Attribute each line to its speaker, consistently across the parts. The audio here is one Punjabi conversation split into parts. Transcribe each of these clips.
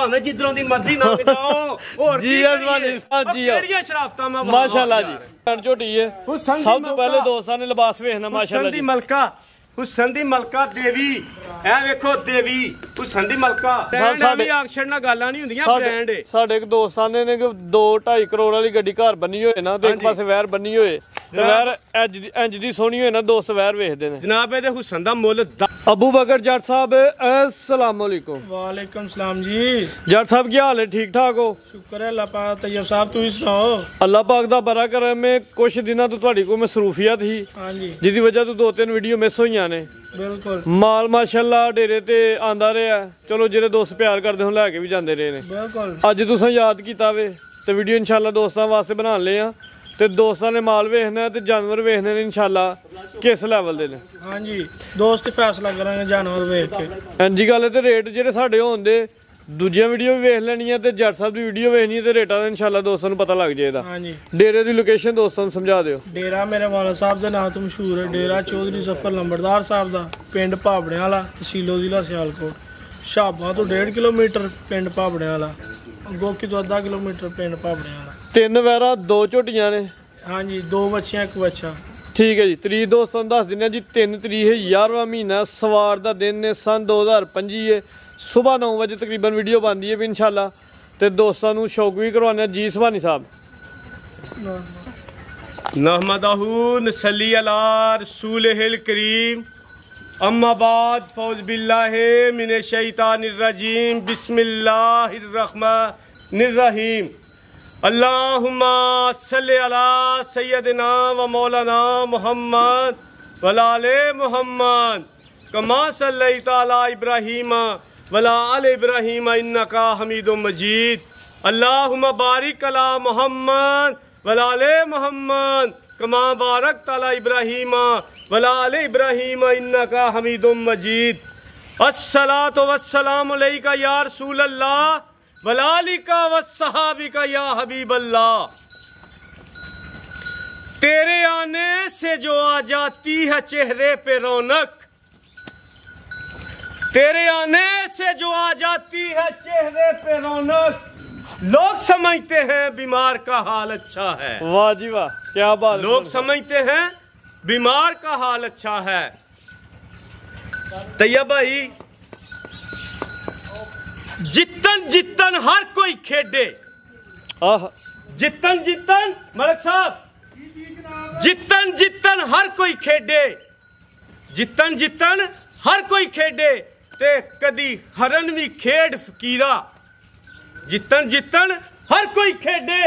Speaker 1: भावें जिधरों दी मर्जी लंघ जाओ और
Speaker 2: जी अजवानी साहब जी
Speaker 1: केड़ियां शराफतां मैं
Speaker 2: माशाल्लाह जी झोटी है सब तो पहले दोस्तां ने लिबास वेखना माशाल्लाह जी
Speaker 1: मलका हुसन दी मलका देवी ऐ वेखो देवी हुसन दी मलका साडी आक्शन ना गालां नहीं हुंदियां ब्रांड है
Speaker 2: साडे एक दोस्तां ने 2-2.5 करोड़ वाली गड्डी घर बनी होए ना ते एक पासे वैर बनी होए ते वैर इंज दी सोहनी होए ना दोस्त वैर वेखदे ने
Speaker 1: जनाब ए हुसन दा मुल
Speaker 2: अबू बकर जट साहब अस्सलाम वालेकुम।
Speaker 3: वालेकुम सलाम जी।
Speaker 2: जट साहब क्या हाल है? ठीक ठाक हो?
Speaker 3: शुक्र है अल्लाह पाक। तैयब साहब तू ही सुनाओ।
Speaker 2: अल्लाह पाक दा बड़ा करम में कुछ दिनों तो तुहाडी कोई मसरूफियत ही
Speaker 3: हां जी
Speaker 2: जिहदी वजह तो 2-3 वीडियो मिस होईयां ने।
Speaker 3: बिल्कुल
Speaker 2: माल माशाल्लाह डेरे ते आंदा रहा चलो जेरे दोस्त प्यार करदे होन लैके भी जांदे रहे ने।
Speaker 3: बिल्कुल
Speaker 2: अज तुसां याद कीता वे ते वीडियो इंशाल्लाह दोस्तां वास्ते बना ले आ ते दोस्तां ने माल वेखना है ते जानवर वेखने ने इंशाल्लाह किस लेवल दे ने।
Speaker 3: हां जी दोस्त फैसला करांगे जानवर वेख के।
Speaker 2: हां जी गल ते रेट जेरे साडे होण दे दूजियां वीडियो भी वेख लैनी है ते जट साहब दी वीडियो वेखनी है ते रेटा दा इंशाल्लाह दोस्तां नूं पता लग जाएगा।
Speaker 3: हां जी
Speaker 2: डेरे दी लोकेशन दोस्तां नूं समझा दिओ।
Speaker 3: डेरा मेरे वाला साहब दे नाम तो मशहूर है। डेरा चौधरी जफर लंबड़दार साहब दा पिंड भाबड़े वाला तहसील जिला सियालकोट। शाबा तो 1.5 किलोमीटर पिंड भाबड़े वाला गोकी तो 1/2 किलोमीटर पिंड भाबड़े वाला।
Speaker 2: 3 वैरा 2 झोटियां ने।
Speaker 3: हाँ जी 2 बच्चियां 1 बच्चा।
Speaker 2: ठीक है जी। तरीक दोस्तों दस दिन जी 3 तरीक है 11वां महीना सवार का दिन ने सन 2025 है सुबह 9 बजे तकरीबन वीडियो बनती है भी इंशाल्लाह ते दोस्तों नूं शौक भी करवाने। जी सुभानी साहब
Speaker 1: नहमदहू नसल्ली अला रसूलिहिल करीम अम्मा बाद फौज बिल्लाहि मिनश शैतानिर रजीम बिस्मिल्लाहिर रहमानिर रहीम अल्लाहुम्मा सल्लि अला सय्यदिना व मौलाना मुहम्मद व आले मुहम्मद कमा सल्लैता अला इब्राहीम व आले इब्राहीम इन्नका हमीदुम मजीद अल्लाहुम्मा बारिक अला मुहम्मद व आले मुहम्मद कमा बारकता अला इब्राहीम व आले इब्राहीम इन्नका हमीदुम मजीद अस्सलातु वस्सलामु अलैका या रसूल अल्लाह वलालिका वस्सहाबिका या हबीब अल्लाह। तेरे आने से जो आ जाती है चेहरे पे रौनक, तेरे आने से जो आ जाती है चेहरे पे रौनक, लोग समझते हैं बीमार का हाल अच्छा है।
Speaker 2: वाह जी वाह क्या बात।
Speaker 1: लोग समझते हैं बीमार का हाल अच्छा है। तैयब भाई जितन जितन हर कोई खेडे जितन जितन मलिक साहब जितन जितन हर कोई खेडे जितन जितन हर कोई खेडे ते कदी हरन भी खेड फकीरा। जितन जितन हर कोई खेडे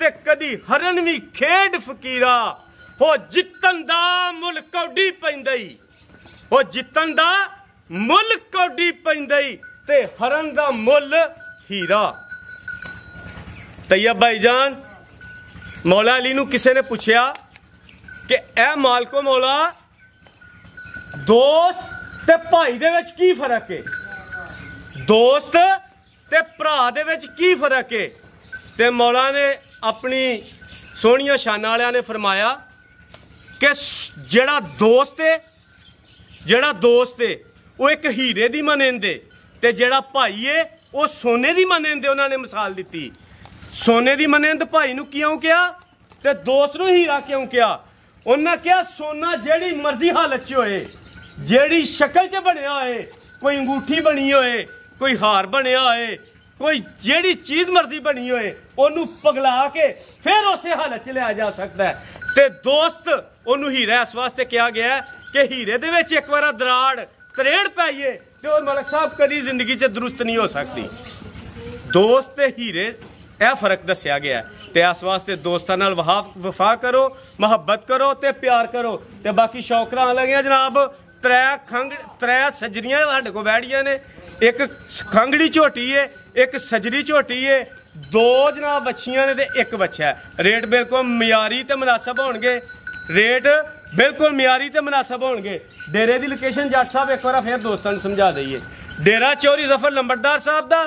Speaker 1: ते कदी हरन भी खेड फकीरा। हो जितन दा मुल कौडी पैंदई हो जितन दा मुल कौडी पैंदई ते हरन दा मुल हीरा। तैयब भाईजान मौला अली नू किसी ने पूछया कि ए मालको मौला दोस्त ते भाई दे विच की फर्क है? दोस्त ते भरा दे विच की फर्क है? ते मौला ने अपनी सोहनिया शाना वालियां ने फरमाया कि जेड़ा दोस्त है वो एक हीरे दी मनेंदे ते जेड़ा भाई है वो सोने दी मनेंदे। उन्होंने मिसाल दी सोने दी मनेंद भाई नू क्यों किया ते दोस्त नू हीरा क्यों किया? उन्हें क्या सोना जेड़ी मर्जी हालत च होए जेड़ी शक्ल च बनया होए कोई अंगूठी बनी होए कोई हार बनया होए कोई जेड़ी चीज मर्जी बनी होए ओनू पगला के फिर उस हालत च लिया जा सकता है। ते दोस्त ओनू हीरा इस वास्ते कहा गया कि हीरे दे विच एक बार दराड़ तरेड़ पाइए तो मलिक साहब कभी जिंदगी च दुरुस्त नहीं हो सकती। दोस्त ते हीरे यह फर्क दसिया गया ते इस वास्ते दोस्तां नाल वफा करो मुहब्बत करो ते प्यार करो ते बाकी शौकरां लगियां जनाब। त्रै सजरियां साडे कोल बैठियां ने एक खंगड़ी झोटी है एक सजरी झोटी है 2 जनाब बच्चियां ने ते 1 बच्चा है। रेट बिल्कुल मियारी ते मुनासब होणगे रेट बिल्कुल मियारी ते मुनासब होणगे। डेरे की लोकेशन जट साहब एक बार फिर दोस्तों समझा दईए। डेरा चौधरी जफर लंबड़दार साहब का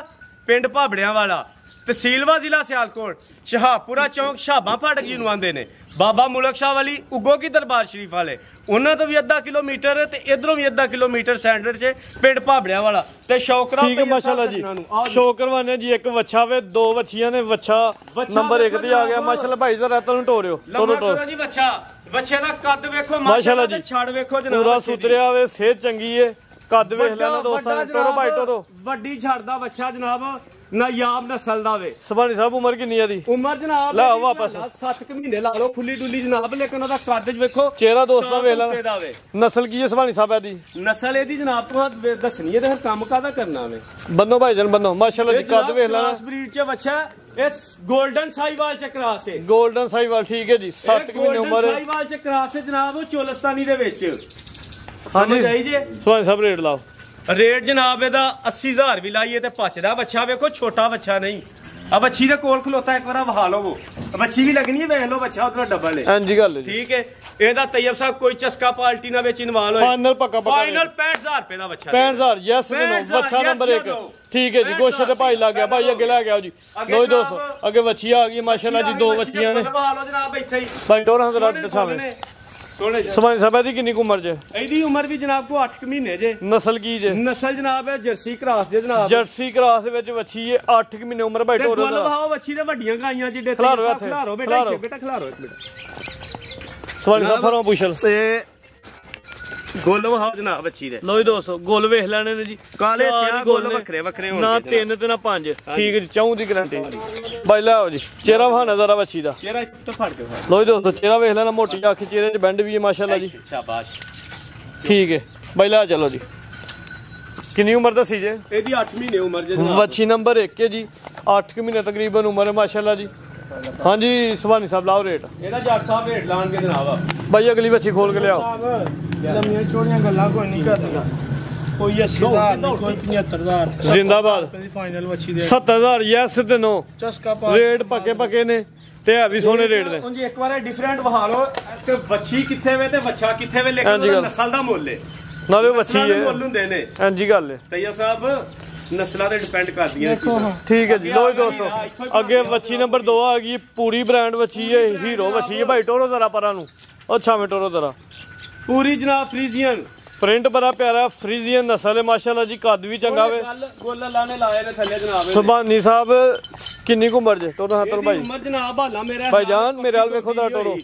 Speaker 1: पिंड भाबड़ियां वाला ਤਹਿਸੀਲਵਾ ਜ਼ਿਲ੍ਹਾ ਸਿਆਲਕੋਟ, ਸ਼ਹਾਪੁਰਾ ਚੌਂਕ, ਸ਼ਾਬਾਂ ਫਾਟਕ ਜਿਹਨੂੰ ਆਂਦੇ ਨੇ, ਬਾਬਾ ਮੁਲਕ ਸ਼ਾਹ ਵਾਲੀ ਉਗੋ ਕੀ ਦਰਬਾਰ ਸ਼ਰੀਫ ਵਾਲੇ, ਉਹਨਾਂ ਤੋਂ ਵੀ ਅੱਧਾ ਕਿਲੋਮੀਟਰ ਤੇ ਇਧਰੋਂ ਵੀ ਅੱਧਾ ਕਿਲੋਮੀਟਰ ਸੈਂਟਰ 'ਚ ਪਿੰਡ ਭਾਬੜਿਆਂ ਵਾਲਾ ਤੇ ਸ਼ੌਕਰਾ।
Speaker 2: ਠੀਕ ਹੈ ਮਾਸ਼ਾਅੱਲਾ ਜੀ, ਸ਼ੌਕ ਕਰਵਾਨੇ ਜੀ। ਇੱਕ ਵੱਛਾ ਵੇ, ਦੋ ਵੱਛੀਆਂ ਨੇ, ਵੱਛਾ ਨੰਬਰ 1 ਤੇ ਆ ਗਿਆ ਮਾਸ਼ਾਅੱਲਾ। ਭਾਈ ਜ਼ਰਾ ਤੁਹਾਨੂੰ ਟੋਰਿਓ,
Speaker 1: ਟੋਰੋ ਜੀ ਵੱਛਾ। ਵੱਛੇ ਦਾ ਕੱਦ ਵੇਖੋ
Speaker 2: ਮਾਸ਼ਾਅੱਲਾ ਜੀ,
Speaker 1: ਛੜ ਵੇਖੋ ਜਨਾਬ,
Speaker 2: ਪੂਰਾ ਸੁਤਰਿਆ ਵੇ, ਸਿਹਤ ਚੰਗੀ ਏ, ਕੱਦ ਵੇਖ ਲੈਣਾ ਦੋਸਤਾਂ ਨੇ। ਟੋਰੋ ਭਾਈ ਟੋਰੋ,
Speaker 1: ਵੱਡੀ ਛੜ ਦਾ ਵੱਛਾ ਜਨਾਬ, ਨਾਯਾਬ ਨਸਲ ਦਾ ਵੇ।
Speaker 2: ਸੁਭਾਨੀ ਸਾਹਿਬ ਉਮਰ ਕਿੰਨੀ ਆ ਦੀ?
Speaker 1: ਉਮਰ ਜਨਾਬ
Speaker 2: ਲੈ ਵਾਪਸ
Speaker 1: 7 ਮਹੀਨੇ ਲਾ ਲਓ, ਖੁੱਲੀ ਡੁੱਲੀ ਜਨਾਬ, ਲੇਕਿਨ ਉਹਦਾ ਕੱਦ ਵੇਖੋ,
Speaker 2: ਚਿਹਰਾ ਦੋਸਤਾਂ ਵੇਖ ਲੈਣਾ। ਨਸਲ ਕੀ ਹੈ ਸੁਭਾਨੀ ਸਾਹਿਬ ਇਹਦੀ?
Speaker 1: ਨਸਲ ਇਹਦੀ ਜਨਾਬ ਤੋਂ ਦੱਸਣੀ ਹੈ ਤੇ ਕੰਮ ਕਾਹਦਾ ਕਰਨਾ ਵੇ।
Speaker 2: ਬੰਨੋ ਭਾਈ ਜਾਨ ਬੰਨੋ ਮਾਸ਼ਾਅੱਲਾ ਜੀ, ਕੱਦ ਵੇਖ ਲੈਣਾ।
Speaker 1: ਕ੍ਰਾਸ ਬਰੀਡ 'ਚ ਵੱਛਾ, ਇਸ 골ਡਨ ਸਾਈਵਾਲ 'ਚ ਕ੍ਰਾਸ ਹੈ।
Speaker 2: 골ਡਨ ਸਾਈਵਾਲ, ਠੀਕ ਹੈ ਜੀ। 7 ਮਹੀਨੇ ਉਮਰ ਹੈ,
Speaker 1: ਸਾਈਵਾਲ 'ਚ ਕ੍ਰਾਸ ਹੈ ਜਨਾਬ, ਚੋਲਸਤਾਨੀ ਦੇ ਵਿੱਚ।
Speaker 2: ਹਾਂਜੀ ਸੁਭਾਨੀ ਸਾਹਿਬ ਰੇਟ ਲਾਓ।
Speaker 1: ਰੇਟ ਜਨਾਬ ਇਹਦਾ 80,000 ਵੀ ਲਾਈਏ ਤੇ ਪਚਦਾ ਵੱਛਾ ਵੇਖੋ, ਛੋਟਾ ਵੱਛਾ ਨਹੀਂ। ਆ ਵੱਛੀ ਦੇ ਕੋਲ ਖਲੋਤਾ, ਇੱਕ ਵਾਰ ਵਹਾ ਲਓ, ਵੱਛੀ ਵੀ ਲੱਗਣੀ ਹੈ, ਵੇਖ ਲਓ ਵੱਛਾ ਉਧਰ ਡਬਲ ਹੈ।
Speaker 2: ਹਾਂਜੀ ਗੱਲ ਹੈ,
Speaker 1: ਠੀਕ ਹੈ। ਇਹਦਾ ਤੈयब ਸਾਹਿਬ ਕੋਈ ਚਸਕਾ ਪਾਰਟੀ ਨਾ ਵਿੱਚ ਇਨਵਾਲ ਹੋਏ।
Speaker 2: ਫਾਈਨਲ ਪੱਕਾ
Speaker 1: ਫਾਈਨਲ 65,000 ਰੁਪਏ ਦਾ ਵੱਛਾ।
Speaker 2: 65,000 ਯੈਸ ਨੋ, ਵੱਛਾ ਨੰਬਰ 1। ਠੀਕ ਹੈ ਜੀ, ਗੋਸ਼ੇ ਤੇ ਭਾਈ ਲੱਗ ਗਿਆ। ਭਾਈ ਅੱਗੇ ਲੈ ਕੇ ਆਓ ਜੀ। ਲੋ ਜੀ ਦੋਸਤੋ, ਅੱਗੇ ਵੱਛੀ ਆ ਗਈ ਮਾਸ਼ਾਅੱਲਾ ਜੀ, 2 ਵੱਛੀਆਂ ਨੇ।
Speaker 1: ਵਹਾ ਲਓ ਜਨਾਬ ਇੱਥੇ ਹੀ।
Speaker 2: ਭਾਈ ਟੋਰਾਂ ਦਾ ਰੱਦ ਦਿਖਾਵੇ। ਸੁਭਾਨੀ ਸਾਹਿਬ ਦੀ ਕਿੰਨੀ ਉਮਰ ਜੇ?
Speaker 1: ਇਹਦੀ ਉਮਰ ਵੀ ਜਨਾਬ ਕੋ 8 ਮਹੀਨੇ ਜੇ।
Speaker 2: ਨਸਲ ਕੀ ਜੇ?
Speaker 1: ਨਸਲ ਜਨਾਬ ਹੈ ਜਰਸੀ ਕ੍ਰਾਸ ਜੇ ਜਨਾਬ।
Speaker 2: ਜਰਸੀ ਕ੍ਰਾਸ ਦੇ ਵਿੱਚ ਵੱਛੀ ਹੈ, 8 ਮਹੀਨੇ ਉਮਰ। ਭਾਈ ਟੋਰਾਂ ਦਾ
Speaker 1: ਵਹਾਓ ਵੱਛੀ ਦੇ ਵੱਡੀਆਂ ਗਾਈਆਂ ਜਿੱਡੇ।
Speaker 2: ਖਲਾਰੋ
Speaker 1: ਬੇਟਾ, ਬੇਟਾ ਖਲਾਰੋ ਇੱਕ ਮਿੰਟ।
Speaker 2: ਸੁਭਾਨੀ ਸਾਹਿਬ ਫਰਮਾ ਪੁੱਛਲ
Speaker 1: ਤੇ ਗੋਲ ਵਹਾਓ ਜਨਾਬ ਵੱਛੀ ਦੇ।
Speaker 2: ਲੋ ਜੀ ਦੋਸਤੋ, ਗੋਲ ਵੇਖ ਲੈਣੇ ਨੇ ਜੀ,
Speaker 1: ਕਾਲੇ ਸਿਆਹ ਗੋਲ ਵੱਖਰੇ ਵੱਖਰੇ ਹੋਣਗੇ
Speaker 2: ਨਾ 3 ਤੇ ਨਾ 5। ਠੀਕ ਹੈ ਜੀ, 4 ਦੀ ਗਾਰੰਟੀ। ਭਾਈ ਲੈ ਆਓ ਜੀ, ਚਿਹਰਾ ਵਹਾਣਾ ਜ਼ਰਾ ਵੱਛੀ ਦਾ।
Speaker 1: ਚਿਹਰਾ ਤੋਂ ਫੜ ਕੇ ਫੜ।
Speaker 2: ਲੋ ਜੀ ਦੋਸਤੋ, ਚਿਹਰਾ ਵੇਖ ਲੈਣਾ, ਮੋਟੀ ਅੱਖ, ਚਿਹਰੇ 'ਚ ਬੈਂਡ ਵੀ ਹੈ ਮਾਸ਼ਾਅੱਲਾ ਜੀ।
Speaker 1: ਸ਼ਾਬਾਸ਼,
Speaker 2: ਠੀਕ ਹੈ ਭਾਈ ਲੈ ਚਲੋ ਜੀ। ਕਿੰਨੀ ਉਮਰ ਦੱਸੀ ਜੇ?
Speaker 1: ਇਹਦੀ 8 ਮਹੀਨੇ ਉਮਰ ਜੇ ਜਨਾਬ।
Speaker 2: ਵੱਛੀ ਨੰਬਰ 1 ਹੈ ਜੀ, 8 ਮਹੀਨੇ ਤਕਰੀਬਨ ਉਮਰ ਹੈ ਮਾਸ਼ਾਅੱਲਾ ਜੀ। ਹਾਂਜੀ ਸੁਭਾਨੀ ਸਾਹਿਬ ਲਾਓ ਰੇਟ।
Speaker 1: ਇਹਦਾ ਜੱਟ ਸਾਹਿਬ ਰੇਟ ਲਾਣਗੇ ਜਨਾਬ।
Speaker 2: ਭਾਈ ਅਗਲੀ ਵੱਛੀ ਖੋਲ ਕੇ ਲਿਆਓ।
Speaker 3: ਲੰਮੀਆਂ ਚੋੜੀਆਂ ਗੱਲਾਂ ਕੋਈ ਨਹੀਂ ਕਰਦਾ, ਕੋਈ 80,000 ਨਹੀਂ, ਕੋਈ 75,000।
Speaker 2: ਜ਼ਿੰਦਾਬਾਦ।
Speaker 3: ਫਾਈਨਲ ਵੱਛੀ ਦੇ
Speaker 2: 70,000 ਯੈਸ ਤੇ ਨੋ।
Speaker 3: ਚਸਕਾ
Speaker 2: ਰੇਟ ਪੱਕੇ ਨੇ ਤੇ ਹੈ ਵੀ ਸੋਹਣੇ ਰੇਟ ਨੇ।
Speaker 1: ਉਂਝ ਇੱਕ ਵਾਰ ਡਿਫਰੈਂਟ ਵਹਾ ਲਓ ਤੇ ਵੱਛੀ ਕਿੱਥੇ ਵੇ ਤੇ ਵੱਛਾ ਕਿੱਥੇ ਵੇ, ਲੇਕਿਨ ਨਸਲ ਦਾ ਮੁੱਲ ਹੈ,
Speaker 2: ਨਾਲੇ ਵੱਛੀ ਹੈ,
Speaker 1: ਮੁੱਲ ਹੁੰਦੇ ਨੇ।
Speaker 2: ਹਾਂਜੀ ਗੱਲ ਹੈ।
Speaker 1: ਤੈयब ਸਾਹਿਬ ਨਸਲਾਂ ਤੇ ਡਿਪੈਂਡ ਕਰਦੀਆਂ।
Speaker 2: ਠੀਕ ਹੈ ਜੀ। ਲੋ ਜੀ ਦੋਸਤੋ, ਅੱਗੇ ਵੱਛੀ ਨੰਬਰ 2 ਆ ਗਈ, ਪੂਰੀ ਬ੍ਰਾਂਡ ਵੱਛੀ ਹੈ, ਹੀਰੋ ਵੱਛੀ ਹੈ। ਭਾਈ ਟੋਰੋ ਜ਼ਰਾ ਪਰਾਂ ਨੂੰ, ਉਹ ਛਾਵੇਂ ਟੋਰੋ ਜ਼ਰਾ।
Speaker 1: ਪੂਰੀ ਜਨਾਬ ਫਰੀਜ਼ੀਅਨ,
Speaker 2: ਪ੍ਰਿੰਟ ਬੜਾ ਪਿਆਰਾ, ਫਰੀਜ਼ੀਅਨ ਨਸਲ ਹੈ ਮਾਸ਼ਾਅੱਲਾ ਜੀ, ਕੱਦ ਵੀ ਚੰਗਾ ਵੇ।
Speaker 1: ਗੋਲ ਅੱਲਾ ਨੇ ਲਾਏ ਨੇ ਥੱਲੇ ਜਨਾਬ।
Speaker 2: ਸੁਭਾਨੀ ਸਾਹਿਬ ਕਿੰਨੀ ਕੁ ਉਮਰ ਜੇ? ਟੋਰੋ ਹੱਥੋਂ ਭਾਈ।
Speaker 1: ਉਮਰ ਜਨਾਬ ਹਾਲਾ ਮੇਰਾ
Speaker 2: ਭਾਈ ਜਾਨ ਮੇਰੇ ਹਾਲ ਵੇਖੋ ਦਾ ਟੋਰੋ।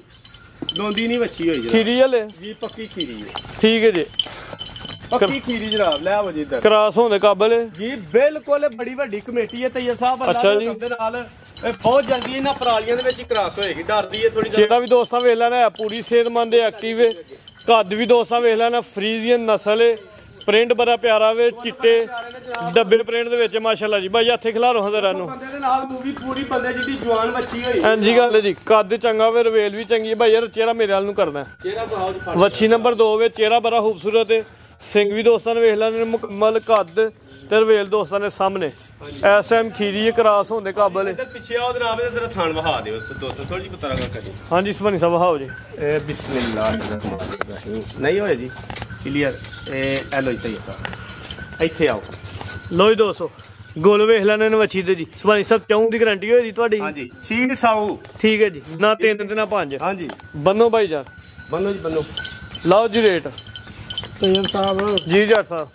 Speaker 1: ਦੋਂਦੀ ਨਹੀਂ ਵੱਛੀ ਹੋਈ ਜਨਾਬ,
Speaker 2: ਖੀਰੀ ਹਲੇ
Speaker 1: ਜੀ ਪੱਕੀ ਖੀਰੀ ਹੈ।
Speaker 2: ਠੀਕ ਹੈ ਜੀ,
Speaker 1: ਪੱਕੀ ਖੀਰੀ ਜਨਾਬ। ਲੈ ਆਓ ਜੀ ਇੱਧਰ।
Speaker 2: ਕ੍ਰਾਸ ਹੋਣ ਦੇ ਕਾਬਲ ਹੈ
Speaker 1: ਜੀ, ਬਿਲਕੁਲ ਬੜੀ ਵੱਡੀ ਕਮੇਟੀ ਹੈ ਤैयब ਸਾਹਿਬ।
Speaker 2: ਅੱਛਾ ਜੀ,
Speaker 1: ਦੇ ਨਾਲ ਇਹ ਬਹੁਤ ਜਲਦੀ ਇਹਨਾਂ ਪਰਾਲੀਆਂ ਦੇ ਵਿੱਚ ਹੀ ਕ੍ਰਾਸ ਹੋਏਗੀ, ਡਰਦੀ ਹੈ ਥੋੜੀ।
Speaker 2: ਜਿਹੜਾ ਵੀ ਦੋਸਤਾਂ ਵੇਖ ਲੈਣਾ, ਪੂਰੀ ਸਿਹਤਮੰਦ ਹੈ, ਐਕਟਿਵ ਹੈ। ਕੱਦ ਵੀ ਦੋਸਤਾਂ ਵੇਖ ਲੈਣਾ, ਫਰੀਜ਼ੀਅਨ ਨਸਲ ਹੈ, ਪ੍ਰਿੰਟ ਬੜਾ ਪਿਆਰਾ ਵੇ, ਚਿੱਟੇ ਡੱਬੇ ਪ੍ਰਿੰਟ ਦੇ ਵਿੱਚ ਮਾਸ਼ਾਅੱਲਾ ਜੀ। ਭਾਈ ਹੱਥੇ ਖਿਲਾਰੋ ਹਜ਼ਰਾਂ ਨੂੰ।
Speaker 1: ਬੰਦੇ ਦੇ ਨਾਲ ਮੂਵੀ ਪੂਰੀ ਬੰਦੇ ਜਿਹੜੀ ਜਵਾਨ ਵੱਛੀ ਹੋਈ।
Speaker 2: ਹਾਂਜੀ ਗੱਲ ਹੈ ਜੀ, ਕੱਦ ਚੰਗਾ ਵੇ, ਰਵੇਲ ਵੀ ਚੰਗੀ ਹੈ। ਭਾਈ ਯਾਰ ਚਿਹਰਾ ਮੇਰੇ ਹਾਲ ਨੂੰ ਕਰਦਾ।
Speaker 1: ਚਿਹਰਾ ਪਾਓ ਜੀ।
Speaker 2: ਵੱਛੀ ਨੰਬਰ 2 ਵੇ, ਚਿਹਰਾ ਬੜਾ ਖੂਬਸੂਰਤ ਹੈ, ਸਿੰਘ ਵੀ ਦੋਸਤਾਂ ਨੇ ਵੇਖ ਲੈਣੇ, ਮੁਕੰਮਲ ਕੱਦ ਤੇ ਰਵੇਲ ਦੋਸਤਾਂ ਨੇ ਸਾਹਮਣੇ। ਇਸ ਟਾਈਮ ਖੀਰੀ ਕ੍ਰਾਸ ਹੋਣ ਦੇ ਕਾਬਲ ਹੈ।
Speaker 1: ਇੱਧਰ ਪਿੱਛੇ ਆਓ ਜਨਾਬ, ਇਹਦੇ ਜ਼ਰਾ ਥਾਣ ਵਹਾ ਦਿਓ ਦੋਸਤੋ, ਥੋੜੀ ਜਿਹੀ ਪਤਾ ਕਰੀ।
Speaker 2: ਹਾਂਜੀ ਸੁਭਾਨੀ ਸਾਹਿਬ ਵਹਾਓ ਜੀ।
Speaker 1: ਇਹ ਬਿਸਮਿਲ੍ਲਾਹ ਨਹੀਂ ਹੋਇਆ ਜੀ ਕਲੀਅਰ। ਇਹ ਐਲੋ ਜੀ ਸਾਹਿਬ ਇੱਥੇ ਆਓ।
Speaker 2: ਲੋ ਜੀ ਦੋਸਤੋ, ਗੋਲ ਵੇਖ ਲੈਣੇ ਨੇ ਵੱਛੀ ਤੇ ਜੀ। ਸੁਭਾਨੀ ਸਾਹਿਬ 4 ਦੀ ਗਾਰੰਟੀ ਹੋਈ ਜੀ ਤੁਹਾਡੀ।
Speaker 1: ਹਾਂਜੀ, ਸੀਲ ਸਾਊ।
Speaker 2: ਠੀਕ ਹੈ ਜੀ, ਨਾ 3 ਤੇ ਨਾ 5। ਹਾਂਜੀ ਬੰਨੋ ਭਾਈ ਜਾਨ,
Speaker 1: ਬੰਨੋ ਜੀ ਬੰਨੋ।
Speaker 2: ਲਾਓ ਜੀ ਰੇਟ।
Speaker 3: ਤैयब ਸਾਹਿਬ
Speaker 2: ਜੀ ਜੱਟ ਸਾਹਿਬ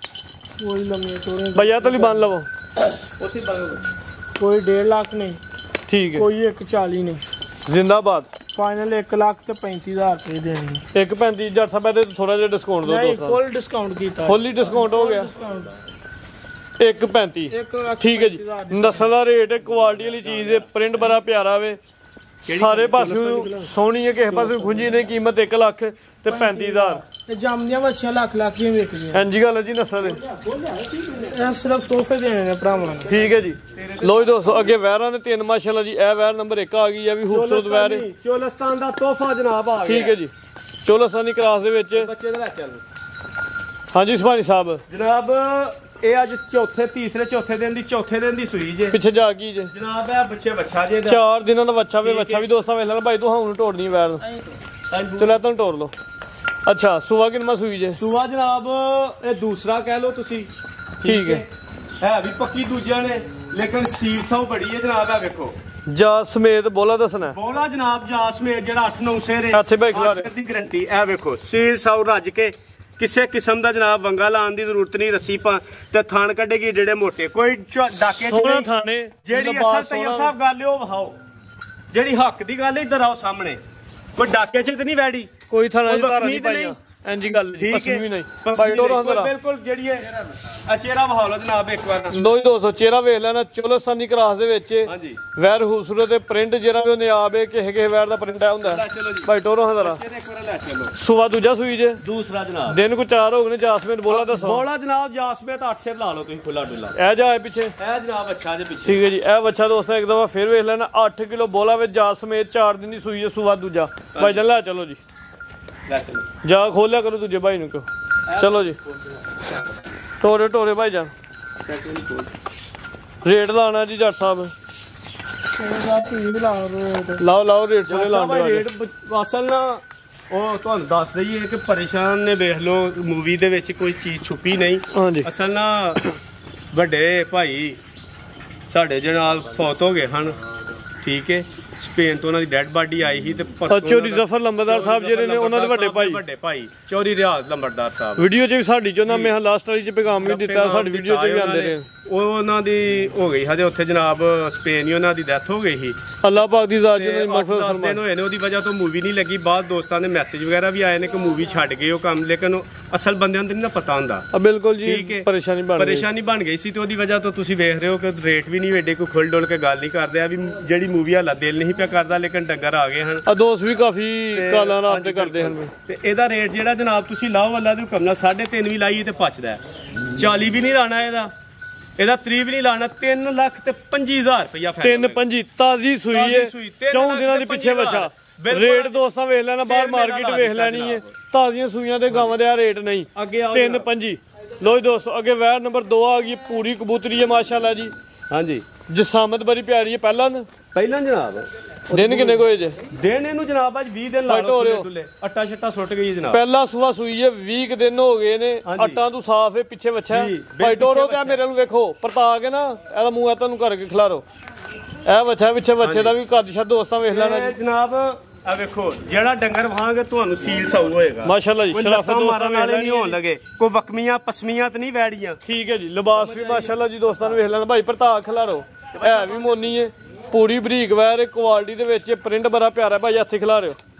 Speaker 3: ਕੋਈ ਲੰਮੀਆਂ ਚੋੜੀਆਂ
Speaker 2: ਭਈਆ ਤੋਂ ਬੰਨ ਲਵੋ।
Speaker 1: ਉੱਥੇ ਬੰਨੋ।
Speaker 3: ਕੋਈ 1.5 ਲੱਖ ਨਹੀਂ,
Speaker 2: ਠੀਕ ਹੈ,
Speaker 3: ਕੋਈ 140 ਨਹੀਂ,
Speaker 2: ਜ਼ਿੰਦਾਬਾਦ।
Speaker 3: ਫਾਈਨਲ 1 ਲੱਖ ਤੇ 35,000 ਰੁਪਏ ਦੇਣੀ।
Speaker 2: 1.35 ਜੱਟ ਸਾਹਿਬ ਇਹਦੇ ਥੋੜਾ ਜਿਹਾ ਡਿਸਕਾਊਂਟ ਦਿਓ
Speaker 3: ਨਹੀਂ,
Speaker 2: ਦੋਸਤਾਂ।
Speaker 3: ਫੁੱਲ ਡਿਸਕਾਊਂਟ ਕੀਤਾ,
Speaker 2: ਫੁੱਲੀ ਡਿਸਕਾਊਂਟ ਹੋ ਗਿਆ। 1.35 ਠੀਕ ਹੈ ਜੀ। ਨਸਲ ਦਾ ਰੇਟ ਹੈ, ਕੁਆਲਿਟੀ ਵਾਲੀ ਚੀਜ਼ ਹੈ, ਪ੍ਰਿੰਟ ਬੜਾ ਪਿਆਰਾ ਵੇ, ਸਾਰੇ ਪਾਸੇ ਸੋਹਣੀ ਹੈ, ਕਿਸੇ ਪਾਸੇ ਖੁੰਝੀ ਨਹੀਂ। ਕੀਮਤ 1 ਲੱਖ ਤੇ 35,000।
Speaker 3: ਤੇ ਜੰਮਦੀਆਂ ਬੱਚੀਆਂ ਲੱਖ ਦੀਆਂ ਵੇਚਦੀਆਂ।
Speaker 2: ਹਾਂਜੀ ਗੱਲ ਹੈ ਜੀ, ਨਸਲ
Speaker 3: ਇਹ ਸਿਰਫ ਤੋਹਫੇ ਦੇਣੇ ਨੇ ਭਰਾਵਾਂ ਨੂੰ।
Speaker 2: ਠੀਕ ਹੈ ਜੀ। ਲੋ ਜੀ ਦੋਸਤੋ, ਅੱਗੇ ਵੈਰਾਂ ਨੇ 3 ਮਾਸ਼ਾਅੱਲਾ ਜੀ। ਇਹ ਵੈਰ ਨੰਬਰ 1 ਆ ਗਈ ਹੈ, ਵੀ ਖੂਬਸੂਰਤ ਵੈਰ ਹੈ,
Speaker 1: ਚੋਲਸਤਾਨ ਦਾ ਤੋਹਫਾ ਜਨਾਬ ਆ ਗਿਆ।
Speaker 2: ਠੀਕ ਹੈ ਜੀ, ਚੋਲਸਤਾਨੀ ਕ੍ਰਾਸ ਦੇ ਵਿੱਚ।
Speaker 1: ਬੱਚੇ ਦਾ ਲੈ ਚੱਲ।
Speaker 2: ਹਾਂਜੀ ਸੁਭਾਨੀ ਸਾਹਿਬ
Speaker 1: ਜਨਾਬ, ਇਹ ਅੱਜ ਚੌਥੇ ਦਿਨ ਦੀ ਸੂਈ ਜੇ।
Speaker 2: ਪਿੱਛੇ ਜਾ ਕੀ ਜੇ
Speaker 1: ਜਨਾਬ? ਇਹ ਬੱਚੇ ਵੱਛਾ ਜੇ
Speaker 2: 4 ਦਿਨਾਂ ਦਾ ਬੱਚਾ ਵੇ। ਬੱਚਾ ਵੀ ਦੋਸਤਾਂ ਵੇਖ ਲੈਣਾ ਭਾਈ, ਤੂੰ ਹੁਣ ਟੋੜਨੀ ਵੈਰ ਨੂੰ। ਚਲੋ ਤੁਹਾਨੂੰ ਟੋੜ ਲਓ। ਅੱਛਾ, ਸੂਆ ਕਿੰਨਾ ਸੂਈ ਜੇ?
Speaker 1: ਸੂਆ ਜਨਾਬ ਇਹ ਦੂਸਰਾ ਕਹਿ ਲਓ ਤੁਸੀਂ।
Speaker 2: ਠੀਕ ਹੈ,
Speaker 1: ਹੈ ਵੀ ਪੱਕੀ ਦੂਜਿਆਂ ਨੇ, लेकिन सील सौ बड़ी है जनाब। है वेखो
Speaker 2: जा समेत बोला दसना
Speaker 1: बोला जनाब जा समेत जेड़ा 8-9 शेर है
Speaker 2: ਇੱਥੇ ਭਾਈ ਖਿਲਾ ਰਹੇ
Speaker 1: दी गारंटी। है वेखो सील सौ रज के ਕਿਸੇ ਕਿਸਮ ਦਾ ਜਨਾਬ ਵੰਗਾ ਲਾਉਣ ਦੀ ਜ਼ਰੂਰਤ ਨਹੀਂ। ਰੱਸੀ ਪਾ ਤੇ ਥਣ ਕੱਢੇਗੀ ਜਿਹੜੇ ਮੋਟੇ ਕੋਈ ਡਾਕੇ
Speaker 2: ਸੋਹਣਾ ਥਾਣੇ
Speaker 1: ਜਿਹੜੀ ਅਸਲ ਤੈਯਬ ਸਾਹਿਬ ਗੱਲ ਉਹ ਵਹਾਓ ਜਿਹੜੀ ਹੱਕ ਦੀ ਗੱਲ ਇੱਧਰ ਆਓ ਸਾਹਮਣੇ ਕੋਈ ਡਾਕੇ ਚ ਤੇ ਨਹੀਂ ਵੈੜੀ
Speaker 2: ਕੋਈ ਥਾਣਾ ਧਾਰਾ ਨਹੀਂ ਪਾਈਆ ਇੰਜੀ ਗੱਲ ਪਸਮੀ ਵੀ ਨਹੀਂ ਭਾਈ ਟੋਰੋ ਅੰਦਰ
Speaker 1: ਬਿਲਕੁਲ ਜਿਹੜੀ ਹੈ ਚਿਹਰਾ ਵਹਾਓ ਲੋ ਜਨਾਬ ਇੱਕ ਵਾਰ
Speaker 2: ਲੋ ਜੀ ਦੋਸਤੋ ਚਿਹਰਾ ਵੇਖ ਲੈਣਾ ਚੋਲਸਤਾਨੀ ਕਰਾਸ ਦੇ ਵਿੱਚ
Speaker 1: ਹਾਂਜੀ
Speaker 2: ਵੈਰ ਖੂਬਸੂਰਤ ਤੇ ਪ੍ਰਿੰਟ ਜਿਹੜਾ ਵੀ ਉਹਨੇ ਆਵੇ ਕਿਸੇ ਵੈਰ ਦਾ ਪ੍ਰਿੰਟ ਆ ਹੁੰਦਾ ਭਾਈ ਟੋਰੋ ਅੰਦਰ
Speaker 1: ਇੱਕ ਵਾਰ ਲੈ ਚਲੋ।
Speaker 2: ਸੁਵਾ ਦੂਜਾ ਸੂਈ ਜੇ
Speaker 1: ਦੂਸਰਾ ਜਨਾਬ
Speaker 2: ਦਿਨ ਕੋ 4 ਹੋ ਗਏ ਨੇ ਜਾਸਮੀਨ ਬੋਲਾ ਦੱਸੋ
Speaker 1: ਬੋਲਾ ਜਨਾਬ ਜਾਸਮੀਨ ਤਾਂ 8 ਸਿਰ ਲਾ ਲਓ ਤੁਸੀਂ ਖੁੱਲਾ ਡੁੱਲਾ
Speaker 2: ਇਹ ਜਾ ਹੈ ਪਿੱਛੇ
Speaker 1: ਇਹ ਜਨਾਬ ਅੱਛਾ ਜੇ ਪਿੱਛੇ
Speaker 2: ਠੀਕ ਹੈ ਜੀ ਇਹ ਬੱਚਾ ਦੋਸਤੋ ਇੱਕ ਦਫਾ ਫਿਰ ਵੇਖ ਲੈਣਾ 8 ਕਿਲੋ ਬੋਲਾ ਵਿੱਚ ਜਾਸਮੀਨ 4 ਦਿਨ ਦੀ ਸੂਈ ਹੈ ਸੁਵਾ ਦੂਜਾ ਭਾਈ ਜਾਨ ਲੈ ਚਲੋ ਜੀ
Speaker 1: ਲੈ ਚਲੋ
Speaker 2: ਜਾ ਖੋਲਿਆ ਕਰੋ ਦੂਜੇ ਭਾਈ ਨੂੰ ਕਹੋ ਚਲੋ ਜੀ ਟੋਰੇ ਟੋਰੇ ਭਾਈ ਜਾਨ ਰੇਟ ਲਾਣਾ ਜੀ ਜੱਟ ਸਾਹਿਬ ਲਾਓ ਲਾਓ ਰੇਟ ਸੋਨੇ ਲਾਉਂਦੇ
Speaker 1: ਰੇਟ ਅਸਲ ਨਾ ਉਹ ਤੁਹਾਨੂੰ ਦੱਸ ਦਈਏ ਕਿ ਪਰੇਸ਼ਾਨ ਨੇ ਵੇਖ ਲਓ ਮੂਵੀ ਦੇ ਵਿੱਚ ਕੋਈ ਚੀਜ਼ ਛੁਪੀ ਨਹੀਂ।
Speaker 2: ਹਾਂਜੀ
Speaker 1: ਅਸਲ ਨਾ ਵੱਡੇ ਭਾਈ ਸਾਡੇ ਜਨਾਬ ਫੌਤ ਹੋ ਗਏ ਹਨ ਠੀਕ ਹੈ। ਸਪੇਨ ਤੋਂ ਉਹਨਾਂ ਦੀ ਡੈਡ ਬਾਡੀ ਆਈ ਸੀ ਤੇ
Speaker 2: ਚੌਧਰੀ ਜ਼ਫਰ ਲੰਬਰਦਾਰ ਸਾਹਿਬ ਜਿਹੜੇ ਨੇ ਉਹਨਾਂ ਦੇ ਵੱਡੇ
Speaker 1: ਭਾਈ ਚੌਧਰੀ ਰਿਆਜ਼ ਲੰਬਰਦਾਰ ਸਾਹਿਬ
Speaker 2: ਵੀਡੀਓ 'ਚ ਵੀ ਸਾਡੀ ਜੋ ਨਾ ਮੈਂ ਲਾਸਟ ਵਾਲੀ 'ਚ ਪੈਗਾਮ ਵੀ ਦਿੱਤਾ ਸਾਡੀ ਵੀਡੀਓ 'ਚ ਵੀ ਆਉਂਦੇ ਨੇ
Speaker 1: ਉਹ ਉਹਨਾਂ ਦੀ ਹੋ ਗਈ ਹਜੇ ਉੱਥੇ ਜਨਾਬ ਸਪੇਨ ਹੀ ਉਹਨਾਂ ਦੀ ਡੈਥ ਹੋ ਗਈ ਸੀ।
Speaker 2: ਅੱਲਾਹ ਪਾਕ ਦੀ ਜ਼ਾਤ ਜਿਹਨਾਂ ਦੀ ਮਗਫਰਤ
Speaker 1: ਫਰਮਾਏ। 10 ਦਿਨ ਹੋਏ ਨੇ ਉਹਦੀ ਵਜ੍ਹਾ ਤੋਂ ਮੂਵੀ ਨਹੀਂ ਲੱਗੀ। ਬਾਅਦ ਦੋਸਤਾਂ ਦੇ ਮੈਸੇਜ ਵਗੈਰਾ ਵੀ ਆਏ ਨੇ ਕਿ ਮੂਵੀ ਛੱਡ ਗਏ ਉਹ ਕੰਮ ਲੇਕਿਨ ਅਸਲ ਬੰਦਿਆਂ ਨੂੰ ਨਹੀਂ ਪਤਾ ਹੁੰਦਾ।
Speaker 2: ਬਿਲਕੁਲ ਜੀ ਪਰੇਸ਼ਾਨੀ
Speaker 1: ਬਣ ਗਈ ਸੀ ਤੇ ਉਹਦੀ ਵਜ੍ਹਾ ਤੋਂ ਤੁਸੀਂ ਵੇਖ ਰਹੇ ਹੋ ਕਿ ਰੇਟ ਵੀ ਨਹੀਂ ਵੇਡੇ ਕੋਈ ਖੁੱਲ ਡੁੱਲ ਕੇ ਗੱਲ ਨਹੀਂ ਕਰਦੇ ਆ ਵੀ ਜਿਹੜੀ ਮੂਵੀ ਹਾਲਾ ਦਿਲ ਨਹੀਂ ਪਿਆ ਕਰਦਾ ਲੇਕਿਨ ਡੰਗਰ ਆ ਗਏ ਹਨ।
Speaker 2: ਦੋਸਤ ਵੀ ਕਾਫੀ ਕਾਲਾਂ ਰਾਤ ਤੇ ਕਰਦੇ ਹਨ
Speaker 1: ਤੇ ਇਹਦਾ ਰੇਟ ਜਿਹੜਾ ਜਨਾਬ ਤੁਸੀਂ ਲਾਓ ਅੱਲਾ ਦੇ ਹੁਕਮ ਨਾਲ 3.5 ਵੀ ਲਾਈਏ ਤੇ ਪਚਦਾ 40 ਵੀ ਨਹੀਂ ਲਾਣਾ ਇਹਦਾ 30 ਵੀ ਨਹੀਂ ਲਾਣਾ 3,25,000 ਰੁਪਇਆ
Speaker 2: 3.25 ਤਾਜ਼ੀ ਸੂਈ ਹੈ 4 ਦਿਨਾਂ ਦੇ ਪਿੱਛੇ ਬੱਚਾ ਰੇਟ ਦੋਸਤਾਂ ਵੇਖ ਲੈਣਾ ਬਾਹਰ ਮਾਰਕੀਟ ਵੇਖ ਲੈਣੀ ਹੈ ਤਾਜ਼ੀਆਂ ਸੂਈਆਂ ਤੇ ਗਾਵਾਂ ਦੇ ਆ ਰੇਟ ਨਹੀਂ 3.25 ਲੋ ਜੀ ਦੋਸਤੋ ਅੱਗੇ ਵੈਰ ਨੰਬਰ 2 ਆ ਗਈ ਪੂਰੀ ਕਬੂਤਰੀ ਹੈ ਮਾਸ਼ਾਅੱਲਾ ਜੀ। ਹਾਂਜੀ ਜਸਾਮਤ ਬੜੀ ਪਿਆਰੀ ਹੈ ਪਹਿਲਾਂ ਜਨਾਬ ਦਿਨ ਕਿੰਨੇ ਕੋਏ ਜੇ
Speaker 1: ਦਿਨ ਇਹਨੂੰ ਜਨਾਬ ਅੱਜ 20 ਦਿਨ ਲਾ ਲਓ ਅੱਟਾ ਛੱਟਾ ਸੁੱਟ ਗਈ ਜਨਾਬ
Speaker 2: ਪਹਿਲਾ ਸੂਆ ਸੂਈ ਹੈ 20 ਦਿਨ ਹੋ ਗਏ ਨੇ ਅੱਟਾਂ ਤੋਂ ਸਾਫ ਹੈ ਪਿੱਛੇ ਬੱਚਾ ਭਾਈ ਟੋਰੋ ਤੇ ਮੇਰੇ ਨੂੰ ਵੇਖੋ ਪਰਤਾ ਕੇ ਨਾ ਇਹਦਾ ਮੂੰਹ ਤੁਹਾਨੂੰ ਕਰਕੇ ਖਿਲਾਰੋ ਇਹ ਬੱਚਾ ਪਿੱਛੇ ਬੱਚੇ ਦਾ ਵੀ ਕੱਦ ਛੱਡ ਦੋਸਤਾਂ ਵੇਖ ਲੈਣਾ ਜੀ
Speaker 1: ਜਨਾਬ ਆ ਵੇਖੋ ਜਿਹੜਾ ਡੰਗਰ ਵਾਂਗੇ ਤੁਹਾਨੂੰ ਸੀਲ ਸਾਊ ਹੋਏਗਾ
Speaker 2: ਮਾਸ਼ਾਅੱਲਾ ਜੀ ਸ਼ਰਾਫਤ ਦੋਸਤਾਂ
Speaker 1: ਵਾਲੇ ਨਹੀਂ ਹੋਣ ਲੱਗੇ ਕੋਈ ਵਕਮੀਆਂ ਪਸਮੀਆਂ ਤੇ ਨਹੀਂ ਵੈੜੀਆਂ
Speaker 2: ਠੀਕ ਹੈ ਜੀ ਲਿਬਾਸ ਵੀ ਮਾਸ਼ਾਅੱਲਾ ਜੀ ਦੋਸਤਾਂ ਨੂੰ ਵੇਖ ਲੈਣਾ ਭਾਈ ਪਰਤਾ ਖਿਲਾਰੋ ਹੈ ਵੀ ਮੋਨੀ ਹੈ ਪੂਰੀ ਬਰੀਕ ਵੈਰ ਕੁਆਲਿਟੀ ਦੇ ਵਿੱਚ ਪ੍ਰਿੰਟ ਬੜਾ ਪਿਆਰਾ ਭਾਈ ਹੱਥ ਖਿਲਾ ਰਹੇ ਹੋ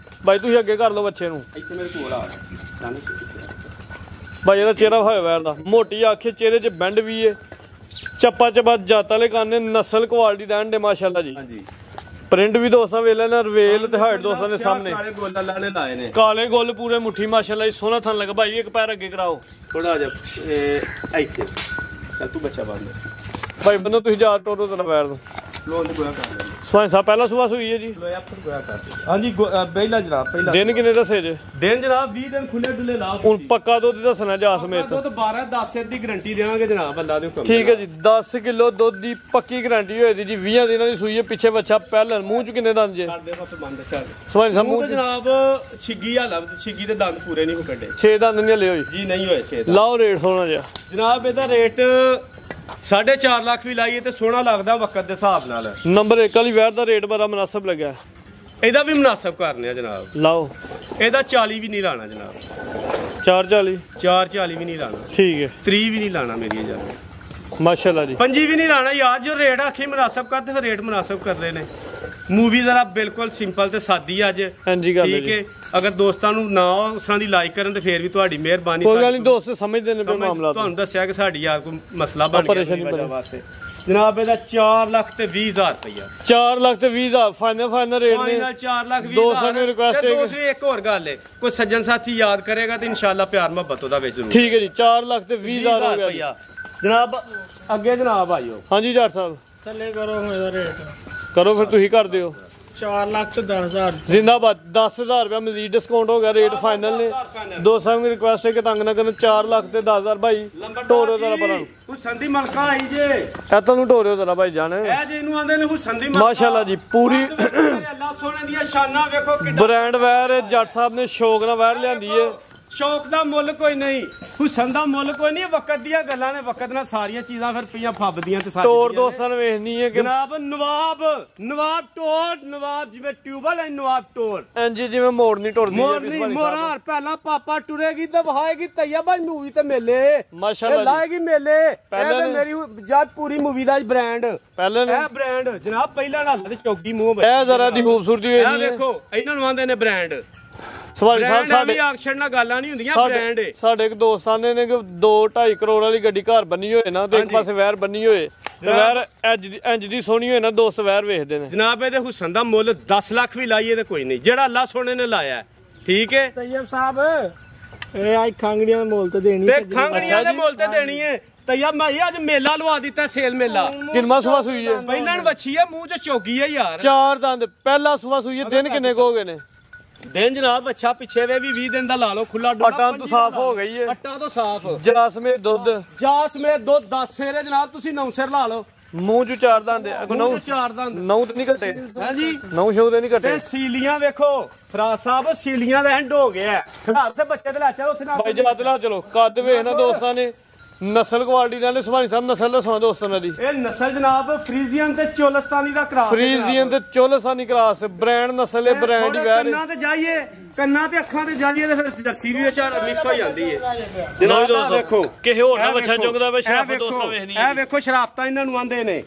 Speaker 2: ਭਾਈ ਤੁਸੀਂ ਅੱਗੇ ਕਰ ਲਓ ਬੱਚੇ ਨੂੰ
Speaker 1: ਇੱਥੇ ਮੇਰੇ ਕੋਲ ਆ
Speaker 2: ਭਾਈ ਇਹਦਾ ਚਿਹਰਾ ਹੋਇਆ ਵੈਰ ਦਾ ਮੋਟੀ ਅੱਖ ਚਿਹਰੇ 'ਚ ਬੈਂਡ ਵੀ ਹੈ ਚੱਪਾ ਜੱਤ ਵਾਲੇ ਕਾਨੇ ਨਸਲ ਕੁਆਲਿਟੀ ਦਾ ਐਂਡ ਮਾਸ਼ਾਅੱਲਾ ਜੀ। ਹਾਂਜੀ ਪ੍ਰਿੰਟ ਵੀ ਦੋਸਤਾਂ ਵੇਖ ਲੈਣਾ ਰਵੇਲ ਤੇ ਹਾਈਟ ਦੋਸਤਾਂ ਦੇ ਸਾਹਮਣੇ ਕਾਲੇ ਗੋਲ ਪੂਰੇ ਮੁੱਠੀ ਮਾਸ਼ਾਅੱਲਾ ਜੀ ਸੋਹਣਾ ਥਣ ਲੱਗਾ ਭਾਈ ਇੱਕ ਪੈਰ ਅੱਗੇ ਕਰਾਓ
Speaker 1: ਥੋੜਾ ਜਿਹਾ ਇੱਥੇ ਚੱਲ ਤੂੰ ਬੱਚਾ ਬੰਦ
Speaker 2: ਭਾਈ ਬੰਦੋ ਤੁਸੀਂ ਜਾ ਟੋਟੋ ਤੇ ਵੈਰ ਨੂੰ ਸਵਾਈ ਸਾਹਿਬ ਪਹਿਲਾ ਸੁਬਾ ਸੂਈ ਹੈ ਜੀ
Speaker 1: ਹਾਂਜੀ ਪਹਿਲਾ ਜਨਾਬ ਪਹਿਲਾ
Speaker 2: ਦਿਨ ਕਿੰਨੇ ਦੱਸੇ ਜੇ
Speaker 1: ਦਿਨ ਜਨਾਬ 20 ਦਿਨ ਖੁੱਲੇ ਡੁੱਲੇ ਲਾ
Speaker 2: ਹੁਣ ਪੱਕਾ ਦੁੱਧ ਦੱਸਣਾ ਜਾ ਸਮੇਤ
Speaker 1: ਦੁੱਧ 12-10 ਸਿਰ ਦੀ ਗਾਰੰਟੀ ਦੇਵਾਂਗੇ ਜਨਾਬ ਅੱਲਾ ਦੇ ਹੁਕਮ
Speaker 2: ਠੀਕ ਹੈ ਜੀ 10 ਕਿਲੋ ਦੁੱਧ ਦੀ ਪੱਕੀ ਗਾਰੰਟੀ ਹੋਈ ਦੀ ਜੀ 20 ਦਿਨਾਂ ਦੀ ਸੂਈ ਹੈ ਪਿੱਛੇ ਬੱਚਾ ਪਹਿਲਾਂ ਮੂੰਹ 'ਚ ਕਿੰਨੇ ਦੰਦ ਜੇ ਸਵਾਈ ਸਾਹਿਬ ਮੂੰਹ
Speaker 1: ਜਨਾਬ ਛਿੱਗੀ ਹਾਲਾ ਛਿੱਗੀ ਦੇ ਦੰਦ ਪੂਰੇ ਨਹੀਂ ਕੱਢੇ
Speaker 2: 6 ਦੰਦ ਨਹੀਂ ਹਲੇ ਹੋਈ
Speaker 1: ਜੀ ਨਹੀਂ ਹੋਏ 6
Speaker 2: ਲਾਓ ਰੇਟ ਸੋਹਣਾ ਜਿਹਾ
Speaker 1: ਜਨਾਬ ਇਹਦਾ ਰੇਟ 4.5 ਲੱਖ ਵੀ ਲਾਈਏ ਤੇ ਸੋਹਣਾ ਲੱਗਦਾ ਵਕਤ ਦੇ ਹਿਸਾਬ ਨਾਲ।
Speaker 2: ਨੰਬਰ 1 ਵਾਲੀ ਵੈਰ ਦਾ ਰੇਟ ਬੜਾ ਮੁਨਾਸਬ ਲੱਗਾ
Speaker 1: ਇਹਦਾ ਵੀ ਮੁਨਾਸਬ ਕਰਨੇ ਆ ਜਨਾਬ
Speaker 2: ਲਾਓ
Speaker 1: ਇਹਦਾ 40 ਵੀ ਨਹੀਂ ਲਾਣਾ ਜਨਾਬ 440 ਵੀ ਨਹੀਂ ਲਾਣਾ
Speaker 2: ਠੀਕ ਹੈ
Speaker 1: 30 ਵੀ ਨਹੀਂ ਲਾਣਾ ਮੇਰੀ ਜਾਨ
Speaker 2: ਮਾਸ਼ਾਅੱਲਾ ਜੀ
Speaker 1: 25 ਵੀ ਨਹੀਂ ਲਾਣਾ ਯਾਰ ਜੋ ਰੇਟ ਆਖੀ ਮੁਨਾਸਬ ਕਰਦੇ ਫਿਰ ਰੇਟ ਮੁਨਾਸਬ ਕਰ ਰਹੇ ਨੇ। मूवी जरा बिल्कुल सिंपल ते सादी अज ठीक है अगर दोस्तां नूं ना उस तरह दी लाइक करन ते फिर भी तुहाडी मेहरबानी
Speaker 2: कोई गल नहीं दोस्त समझदे ने मामला
Speaker 1: तुहानूं दस्सिया कि साडी यार कोई मसला बन गया वास्ते जनाब ਇਹਦਾ 4,20,000 रुपया
Speaker 2: 4,20,000 फाइनल रेट ने
Speaker 1: 4,20,000
Speaker 2: दोस्तों ने रिक्वेस्ट है
Speaker 1: दूसरी एक और गल है कोई सज्जन साथी याद करेगा तो इंशाल्लाह प्यार मोहब्बत ओदा विच जरूर
Speaker 2: ठीक है जी 4,20,000 हो गया
Speaker 1: जनाब अगे जनाब आइयो
Speaker 2: हां जी जट साहब
Speaker 3: थल्ले करो मेरा रेट
Speaker 2: करो फिर तुम कर दो
Speaker 3: 4,10,000
Speaker 2: जिंदाबाद 10,000 रुपया मजीद डिस्काउंट हो गया रेट फाइनल ने दोस्तों की रिक्वेस्ट है कि तंग ना करना 4,10,000 भाई टोरो जरा पर
Speaker 1: हुसैन मलका आई जे
Speaker 2: ए तनु टोरो जरा भाई जाने
Speaker 1: ए जेनु आंदे ने हुसैन मलका
Speaker 2: माशाल्लाह जी पूरी
Speaker 1: अल्लाह सोने दी शाना देखो
Speaker 2: ब्रांड वेयर जट साहब ने शौक ना वेयर लियांदी है
Speaker 1: ਸ਼ੌਕ ਦਾ ਮੁੱਲ ਕੋਈ ਨਹੀਂ, ਹੁਸਨ ਦਾ ਮੁੱਲ ਕੋਈ ਨਹੀਂ। ਵਕਤ ਦੀਆਂ ਗੱਲਾਂ ਨੇ, ਵਕਤ ਨਾਲ ਸਾਰੀਆਂ ਚੀਜ਼ਾਂ ਫਿਰ ਪਈਆਂ ਫੱਬਦੀਆਂ ਤੇ
Speaker 2: ਤੋਰ ਦੋਸਤਾਂ ਨੇ ਵੇਖਣੀ ਹੈ ਕਿ
Speaker 1: ਜਨਾਬ ਨਵਾਬ ਟੋਰ, ਨਵਾਬ ਜਿਵੇਂ ਟਿਊਬਲ ਹੈ, ਨਵਾਬ ਟੋਰ
Speaker 2: ਇੰਜ ਜਿਵੇਂ ਮੋੜਨੀ ਟੁਰਦੀ
Speaker 1: ਮੋਰਨੀ ਮੋਰਾਰ। ਪਹਿਲਾਂ ਪਾਪਾ ਟੁਰੇਗੀ ਤੇ ਵਹਾਏਗੀ ਤਈਆ ਬਾਈ ਮੂਵੀ ਤੇ ਮੇਲੇ
Speaker 2: ਮਾਸ਼ਾਅੱਲਾ
Speaker 1: ਲਾਏਗੀ ਮੇਲੇ। ਇਹ ਮੇਰੀ ਜਦ ਪੂਰੀ ਮੂਵੀ ਦਾ ਬ੍ਰਾਂਡ
Speaker 2: ਪਹਿਲਾਂ
Speaker 1: ਇਹ ਬ੍ਰਾਂਡ ਜਨਾਬ ਪਹਿਲਾਂ ਨਾਲ ਤੇ ਚੌਕੀ ਮੂੰਹ
Speaker 2: ਇਹ ਜ਼ਰਾ ਦੀ ਖੂਬਸੂਰਤੀ
Speaker 1: ਇਹ
Speaker 2: ਵੇਖਣੀ ਹੈ।
Speaker 1: ਵੇਖੋ ਇਹਨਾਂ ਨੂੰ ਆਂਦੇ ਨੇ ਬ੍ਰਾਂਡ।
Speaker 2: ਸਵਾਰੀ ਸਾਹਿਬ
Speaker 1: ਸਾਡੇ ਆਕਸ਼ਨ ਨਾਲ ਗੱਲਾਂ ਨਹੀਂ ਹੁੰਦੀਆਂ, ਬ੍ਰਾਂਡ ਹੈ।
Speaker 2: ਸਾਡੇ ਇੱਕ ਦੋਸਤਾਂ ਨੇ ਕਿ 2-2.5 ਕਰੋੜ ਵਾਲੀ ਗੱਡੀ ਘਰ ਬੰਨੀ ਹੋਏ ਨਾ ਤੇ ਇੱਕ ਪਾਸੇ ਵੈਰ ਬੰਨੀ ਹੋਏ ਤੇ ਵੈਰ ਇੰਜ ਦੀ ਸੋਹਣੀ ਹੋਏ ਨਾ, ਦੋਸਤ ਵੈਰ ਵੇਖਦੇ ਨੇ।
Speaker 1: ਜਨਾਬ ਇਹਦੇ ਹੁਸਨ ਦਾ ਮੁੱਲ 10 ਲੱਖ ਵੀ ਲਾਈਏ ਤੇ ਕੋਈ ਨਹੀਂ, ਜਿਹੜਾ ਅੱਲਾ ਸੋਹਣੇ ਨੇ ਲਾਇਆ। ਠੀਕ ਹੈ
Speaker 3: ਤੈਯਬ ਸਾਹਿਬ, ਇਹ ਅੱਜ ਖਾਂਗੜੀਆਂ ਦੇ ਮੁੱਲ ਤੇ ਦੇਣੀ
Speaker 1: ਤੇ ਖਾਂਗੜੀਆਂ ਦੇ ਮੁੱਲ ਤੇ ਦੇਣੀ ਹੈ। ਤਈਆ ਮਾਈ ਅੱਜ ਮੇਲਾ ਲਵਾ ਦਿੱਤਾ, ਸੇਲ ਮੇਲਾ।
Speaker 2: ਕਿੰਨਾ ਸੁਆ ਸੂਈ ਹੈ?
Speaker 1: ਪਹਿਲਾਂ ਵੱਛੀ ਹੈ, ਮੂੰਹ ਚ ਚੋਗੀ ਹੈ ਯਾਰ।
Speaker 2: 4 ਦੰਦ ਪਹਿਲਾ ਸੁਆ ਸੂਈ ਹੈ। ਦਿਨ ਕਿੰਨੇ ਕੋ ਹੋ ਗਏ ਨੇ?
Speaker 1: ਦਿਨ ਜਨਾਬ ਅੱਛਾ ਪਿੱਛੇ ਵੇ ਵੀ 20 ਦਿਨ ਦਾ ਲਾ ਲਓ ਖੁੱਲਾ ਡੁੱਲਾ।
Speaker 2: ਅਟਾਂ ਤੋਂ ਸਾਫ਼ ਹੋ ਗਈ ਹੈ,
Speaker 1: ਅਟਾ ਤੋਂ ਸਾਫ਼।
Speaker 2: ਜਰਾਸਮੇ ਦੁੱਧ
Speaker 1: ਜਾਸਮੇ ਦੁੱਧ 10 ਸੇਰੇ ਜਨਾਬ, ਤੁਸੀਂ 9 ਸਿਰ ਲਾ ਲਓ।
Speaker 2: ਮੂੰਹ ਚ 4 ਦੰਦ ਹੈ।
Speaker 1: ਮੂੰਹ ਚ 4 ਦੰਦ
Speaker 2: 9 ਤੇ ਨਹੀਂ ਘਟੇ
Speaker 1: ਹੈ ਜੀ।
Speaker 2: 9 ਸ਼ੋ ਤੇ ਨਹੀਂ ਘਟੇ।
Speaker 1: ਤੇ ਸੀਲੀਆਂ ਵੇਖੋ ਫਰਾਜ਼ ਸਾਹਿਬ, ਸੀਲੀਆਂ ਦਾ ਐਂਡ ਹੋ ਗਿਆ। ਘਰ ਤੇ ਬੱਚੇ ਤੇ ਲੈ ਚੱਲ ਉੱਥੇ ਨਾ
Speaker 2: ਬਾਈ ਜਵਾਦ ਲਾ ਚਲੋ। ਕੱਦ ਵੇਖਣਾ ਦੋਸਤਾਂ ਨੇ, ਨਸਲ ਕੁਆਲਿਟੀ ਨਾਲ ਸੁਭਾਨੀ ਸਾਹਿਬ ਨਸਲ ਦੱਸੋ ਦੋਸਤਾਂ ਦੀ।
Speaker 1: ਇਹ ਨਸਲ ਜਨਾਬ ਫਰੀਜ਼ੀਅਨ ਤੇ ਚੋਲਸਤਾਨੀ ਦਾ ਕਰਾਸ।
Speaker 2: ਫਰੀਜ਼ੀਅਨ ਤੇ ਚੋਲਸਤਾਨੀ ਕਰਾਸ ਬ੍ਰਾਂਡ ਨਸਲ ਹੈ, ਬ੍ਰਾਂਡ ਹੀ ਵੈਰ।
Speaker 1: ਕੰਨਾਂ ਤੇ ਜਾਈਏ, ਕੰਨਾਂ ਤੇ ਅੱਖਾਂ ਤੇ ਜਾਈਏ ਤੇ ਫਿਰ ਜਰਸੀ ਵੀ ਵਿਚਾਰ ਮਿਕਸ ਹੋ ਜਾਂਦੀ ਹੈ।
Speaker 2: ਜਨਾਬ
Speaker 1: ਵੇਖੋ
Speaker 2: ਕਿਸੇ ਹੋਰ ਦਾ ਬੱਚਾ ਚੁੰਗਦਾ ਵੇ ਸ਼ਰਾਫਤ ਦੋਸਤਾਂ ਵੇਖਣੀ ਹੈ।
Speaker 1: ਇਹ ਵੇਖੋ ਸ਼ਰਾਫਤਾਂ ਇਹਨਾਂ ਨੂੰ ਆਂਦੇ ਨੇ।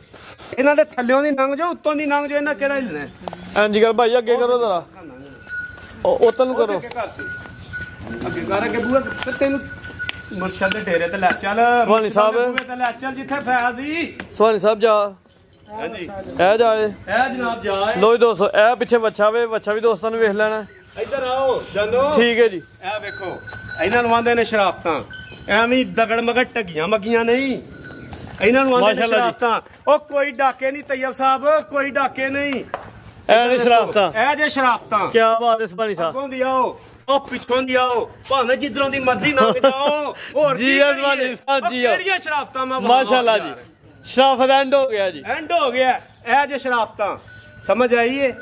Speaker 1: ਇਹਨਾਂ ਦੇ ਥੱਲਿਓਂ ਦੀ ਲੰਘ ਜਾਓ, ਉੱਤੋਂ ਦੀ ਲੰਘ ਜਾਓ, ਇਹਨਾਂ ਕਿਹੜਾ ਹਿਲਣਾ?
Speaker 2: ਹਾਂਜੀ ਗੱਲ ਭਾਈ ਅੱਗੇ ਕਰੋ ਜ਼ਰਾ, ਉਤੋਂ ਨੂੰ ਕਰੋ
Speaker 1: ਅੱਗੇ ਕਰ, ਅੱਗੇ ਬੂਆ ਤੇ ਤੈਨੂੰ ਮੁਰਸ਼ਦ ਦੇ ਡੇਰੇ ਤੇ ਲੈ ਚੱਲ।
Speaker 2: ਸੁਭਾਨੀ ਸਾਹਿਬ
Speaker 1: ਤੇ ਲੈ ਚੱਲ ਜਿੱਥੇ ਫੈਜ਼ ਸੀ।
Speaker 2: ਸੁਭਾਨੀ ਸਾਹਿਬ ਜਾ।
Speaker 1: ਹਾਂਜੀ
Speaker 2: ਇਹ ਜਾਏ,
Speaker 1: ਇਹ ਜਨਾਬ ਜਾਏ।
Speaker 2: ਲੋ ਜੀ ਦੋਸਤੋ, ਇਹ ਪਿੱਛੇ ਬੱਚਾ ਵੇ, ਬੱਚਾ ਵੀ ਦੋਸਤਾਂ ਨੂੰ ਵੇਖ ਲੈਣਾ।
Speaker 1: ਇੱਧਰ ਆਓ ਜਾਨੋ।
Speaker 2: ਠੀਕ ਹੈ ਜੀ।
Speaker 1: ਇਹ ਵੇਖੋ ਇਹਨਾਂ ਨੂੰ ਆਂਦੇ ਨੇ ਸ਼ਰਾਫਤਾਂ। ਐਵੇਂ ਦਗੜ ਮਗੜ ਟੱਗੀਆਂ ਮੱਗੀਆਂ ਨਹੀਂ, ਇਹਨਾਂ ਨੂੰ ਆਂਦੇ ਨੇ ਸ਼ਰਾਫਤਾਂ। ਉਹ ਕੋਈ ਡਾਕੇ ਨਹੀਂ ਤੈਯਬ ਸਾਹਿਬ, ਕੋਈ ਡਾਕੇ ਨਹੀਂ।
Speaker 2: ਇਹ ਨੇ ਸ਼ਰਾਫਤਾਂ,
Speaker 1: ਇਹ ਜੇ ਸ਼ਰਾਫਤਾਂ।
Speaker 2: ਕੀ ਬਾਤ ਹੈ ਸੁਭਾਨੀ ਸਾਹਿਬ।
Speaker 1: ਅੱਗੋਂ ਦੀ ਆਓ, ਉਹ ਪਿੱਛੋਂ ਦੀ ਆਓ, ਭਾਵੇਂ ਜਿੱਧਰੋਂ ਦੀ ਮਰਜ਼ੀ ਲੰਘ ਜਾਓ। ਹੋਰ
Speaker 2: ਜੀ ਸੁਭਾਨੀ ਸਾਹਿਬ ਜੀ।
Speaker 1: ਕਿਹੜੀਆਂ ਸ਼ਰਾਫਤਾਂ ਮੈਂ
Speaker 2: ਮਾਸ਼ਾਅੱਲਾ ਜੀ, ਸ਼ਰਾਫਤ ਐਂਡ ਹੋ ਗਿਆ ਜੀ,
Speaker 1: ਐਂਡ ਹੋ ਗਿਆ। ਇਹ ਜੇ ਸ਼ਰਾਫਤਾਂ ਸਮਝ ਆਈਏ।